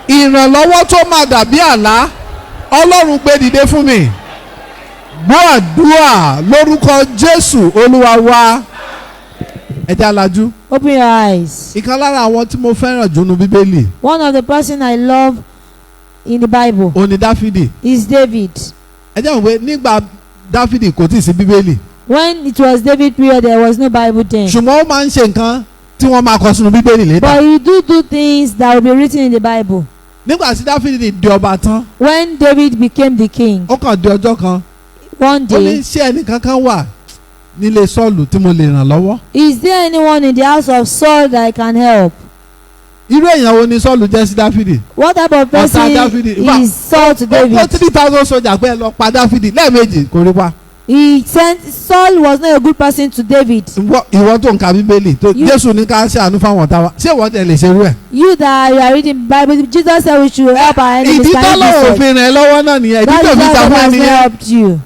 Ìrànlọ́wọ́ tó máa dàbí àlá. Ọlọ́run gbé dìde fún mi. Gbọ́ àdúrà lórúkọ Jésù Olúwa wa. Ẹ jẹ́ alájú. Open your eyes. Ìkan lára àwọn tí mo fẹ́ràn jù nínú Bíbélì One of the person I love in the Bible òun ni Dáfídì. is David. Ẹ jẹ́ mọ̀ pé nígbà Dáfídì kò tí ì sí Bíbélì. When it was David period, there was no Bible then. Ṣùgbọ́n ó máa ń ṣe nǹkan tí wọ́n máa kọ sínú Bíbélì létà. But he do things that will be written in the Bible. Nígbà tí Dáfídì di ọba tán, When David became the king, ó kàn di ọjọ́ kan. one Ó ní day, ṣé ẹnìkan kan wà nílé Sọ́ọ̀lù tí mo lè ràn lọ́wọ́. is there anyone in the house of Saul that I can help? Irú èèyàn wo ni Sọ́ọ̀lù jẹ́ sí Dáfídì? What type of person Dáfídì. is Saul to Ó David? 3,000 sójà pé ẹ lọ pa Dáfídì lẹ́ẹ̀mejì kò rí pa. He sent Saul was not a good person to David. Ìwọ tó ń ka Bíbélì tó You- Jésù ní ká ṣàánú fáwọn ọ̀tá wa. Ṣé ìwọ tẹ̀ lè ṣerú ẹ̀? You that you are reading Bible, Jesus said we should help our enemies. Ìdí Can you tọ́lọ̀ do so? òfin rẹ̀ lọ́wọ́ náà nìyẹn. Ìdí That tó is fi why jà God fún has ẹni not yẹn. helped you.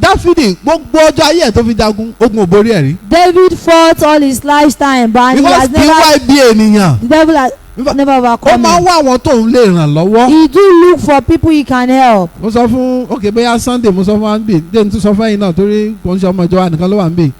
Dáfídì gbogbo ọjọ́ ayé ẹ̀ tó fi jagun ogun ò borí ẹ̀ rí. David fought all his lifetime, but he Because has kí wá never. bí ènìyàn. The devil has never Ó overcome máa ń him. wá àwọn tó ń lè ràn lọ́wọ́. He do look for people he can help. Mo sọ fún bóyá Sunday mo sọ fún wa níbí dé n tún sọ fún ẹ̀yin náà torí kò ń ṣe ọmọ ìjọ wa nìkan ló wà níbí.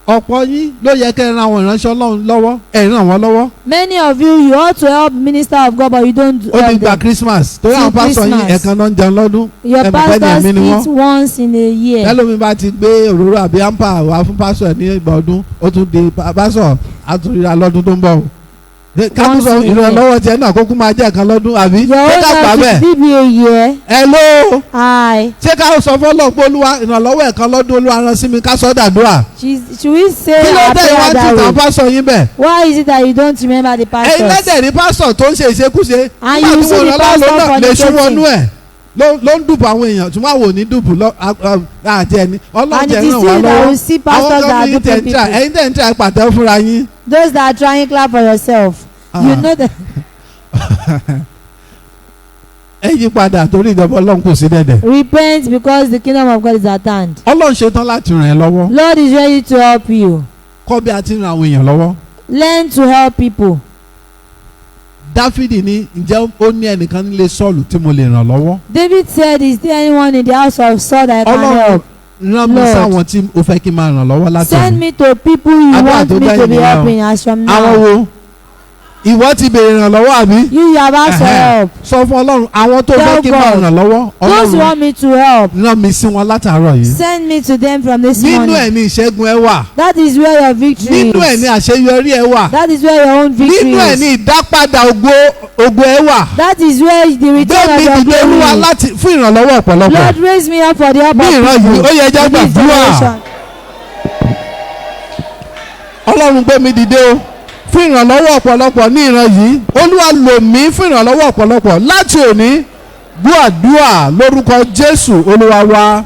Ọ̀pọ̀ yín ló yẹ kẹ́ ẹ ran àwọn ìránṣẹ́ Ọlọ́run lọ́wọ́ ẹ̀ ràn wọ́n lọ́wọ́. Many of you ought to help minister of God, but you don't Ó ti help gba them. Christmas torí Till àwọn pásọ yín Christmas. ẹ̀kan náà ń jẹun lọ́dún. Your Ẹ mọ̀ pé ní pastors ẹ̀mí ni eat wọ́n. once in a year. Ẹlòmíì bá ti gbé òróró àbí ampa wá fún pásọ ẹ̀ ní ìgbà ọdún ó tún di pásọ àtúnyìnrà lọ́dún tó ń bọ̀. Ká tún sọ Once a year. ìrànlọ́wọ́ tiẹ̀ náà kókó máa jẹ́ ẹ̀kan lọ́dún àbí. Your Ṣé own ká gbà help bẹ́ẹ̀? should be a year. Hello. Aye. Ṣé ká sọ fọ́lọ́ pé Olúwa ìrànlọ́wọ́ ẹ̀kan lọ́dún Olúwa rán sí mi ká sọ dàdúrà. Should we say Kí ló our dé prayer ìwádìí that ìtàn way? pásọ yín bẹ̀? Why is it that you don't remember the Ẹ̀yin pastors? lẹ́dẹ̀ rí pásọ̀ tó ń ṣe ìṣekúṣe. And Nígbà you tí see mo the rán pastor lọ́wọ́ náà lè ṣú fornicating. wọnú ẹ̀ ló ń dùbò àwọn èèyàn tí wọ́n wò ní dùbò àti ẹni Ọlọ́run And jẹ́ it is ràn wá still that we lọ́wọ́. see pastors that are Àwọn duping kan people. ẹ̀yin tẹ̀ ń tẹ̀ pàtẹ́ fúnra yín. Those that are trying, clap for yourself. You know that. Ẹ yí padà torí ìjọba Ọlọ́run kò sí dẹ̀dẹ̀. Repent because the kingdom of God is at hand. Ọlọ́run ṣetán láti ràn ẹ́ lọ́wọ́. Lord is ready to help you. Kọ́ bí a ti ran àwọn èèyàn lọ́wọ́. Learn to help people. Dáfídì ní ǹjẹ́ ó ní ẹnìkan nílé Sọ́ọ̀lù tí mo lè ràn lọ́wọ́. David said, is there anyone in the house of Saul that I can Ọlọ́run help? rán mi Lord. sáwọn tí o fẹ́ kí n máa ràn lọ́wọ́ láti Send ọ̀run. me to people you Àdúrà want tó me bá to be ènìyàn o. helping as from Àwọn now. wo? Ìwọ ti béèrè ìrànlọ́wọ́ àbí? You have asked for help. Sọ fún Ọlọ́run àwọn tó fẹ́ Tell kí n máa God. ràn lọ́wọ́. Those who Ọlọ́run want me to help, rán mi sí wọn látàárọ̀ yìí. send me to them from this Nínú morning. ẹ̀ ní ìṣẹ́gun ẹ wà. That is where your victory Nínú ẹ̀ ní is. àṣeyọrí ẹ wà. That is where your own victory Nínú ẹ̀ ní is. ìdápadà ògo ẹ wà. That is where the Gbé return mi of your dìde Olúwa glory is. láti fún ìrànlọ́wọ́ ọ̀pọ̀lọpọ̀. Lord, raise me up for the help Ní of ìran yìí, people. ó yẹ jẹ́ In this gbàdúrà. generation. Ọlọ́run gbé mi dìde o fún ìrànlọ́wọ́ ọ̀pọ̀lọpọ̀ ní ìran yìí. Olúwa lò mí fún ìrànlọ́wọ́ ọ̀pọ̀lọpọ̀ láti òní. Gbọ́ àdúrà lórúkọ Jésù Olúwa wa.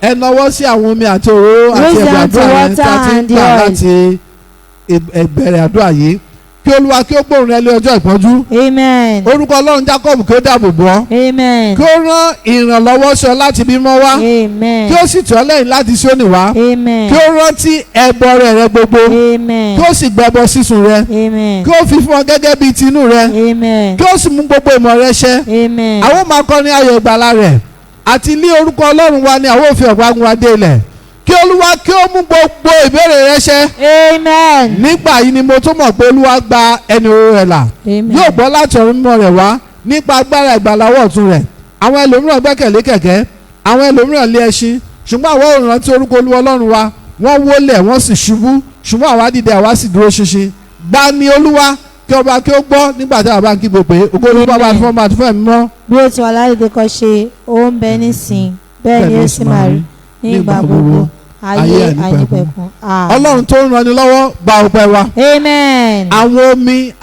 Ẹ nawọ́ sí àwọn omi àti òróró àti ẹ̀bùn àdúrà yẹn tí a ti ń gbà láti ìbẹ̀rẹ̀ àdúrà yìí. Kí Olúwa kí ó gbóhùn rẹ lé ọjọ́ ìpọ́njú. Amen. Orúkọ Ọlọ́run Jákọ́bù kí ó dáàbò bò ọ́. Amen. Kí ó rán ìrànlọ́wọ́ sí ọ láti bímọ wá. Amen. Kí ó sì tì ọ́ lẹ́yìn láti Síónì wá. Amen. Kí ó rántí ẹbọ rẹ gbogbo. Amen. Kí ó sì gbẹbọ sísun rẹ. Amen. Kí ó fi fún ọ gẹ́gẹ́ bíi tinú rẹ. Amen. Kí ó sì mú gbogbo ìmọ̀ rẹ ṣẹ. Amen. Àwọn máa kọrin ayọ̀ ìgbàlà rẹ̀ àti ní orúkọ Ọlọ́run wa ni àwọn òfin ọ̀gbágun wa dé ilẹ̀. Kí Olúwa kí ó mú gbogbo ìbéèrè rẹ ṣẹ. Amen. Nígbà yìí ni mo tún mọ̀ pé Olúwa gba ẹni oró rẹ̀ là. Amen. Yóò gbọ́ láti ọ̀run mímọ́ rẹ̀ wá nípa agbára ìgbàlà ọwọ́ ọ̀tún rẹ̀. Àwọn ẹlòmíràn gbẹ́kẹ̀lé kẹ̀kẹ́, àwọn ẹlòmíràn lé ẹṣin, ṣùgbọ́n àwọn ò rántí orúkọ Olúwa Ọlọ́run wa. Wọ́n wólẹ̀ wọ́n sì ṣubú, ṣùgbọ́n àwa dìde àwa sì dúró ṣinṣin. Gbà ní Olúwa kí ọba kí ó gbọ́ nígbà tí àwa ń kígbe pé ògo ni Baba àti Ọmọ àti Ẹ̀mí Mímọ́. Bí ó ti wà láyé kọ́ ṣe ó ń bẹ nísìn bẹ́ẹ̀ ni ó sì máa rí ní ìgbà gbogbo ayé àìnípẹ̀kun. Ọlọ́run tó ń ranni lọ́wọ́ gba ọpẹ́ wa. Amen. Àwọn omi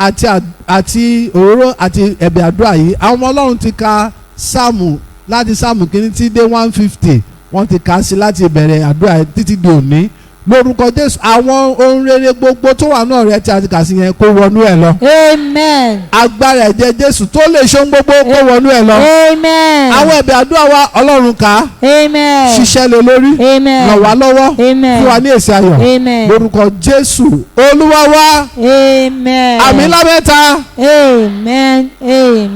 àti òróró àti ẹ̀bẹ̀ àdúrà yìí àwọn ọmọ Ọlọ́run ti ka sáàmù láti sáàmù kìíní tí dé 150 wọ́n ti kà á sí láti ìbẹ̀rẹ̀ àdúrà títí di òní. Lórúkọ Jésù àwọn ohun rere gbogbo tó wà náà rẹ tí a ti kà sí yẹn kó wọnú ẹ lọ. Amen. Agbára ẹ̀jẹ̀ Jésù tó lè ṣe ohun gbogbo kó wọnú ẹ lọ. Amen. Àwọn ẹ̀bẹ̀ àdúrà wa Ọlọ́run kà á. Amen. Ṣiṣẹ́ lé lórí. Amen. Ràn wá lọ́wọ́. Amen. Fún wa ní èsì ayọ̀. Amen. Lórúkọ Jésù Olúwa wa. Amen. Àmín lábẹ́ta. Amen. Amen.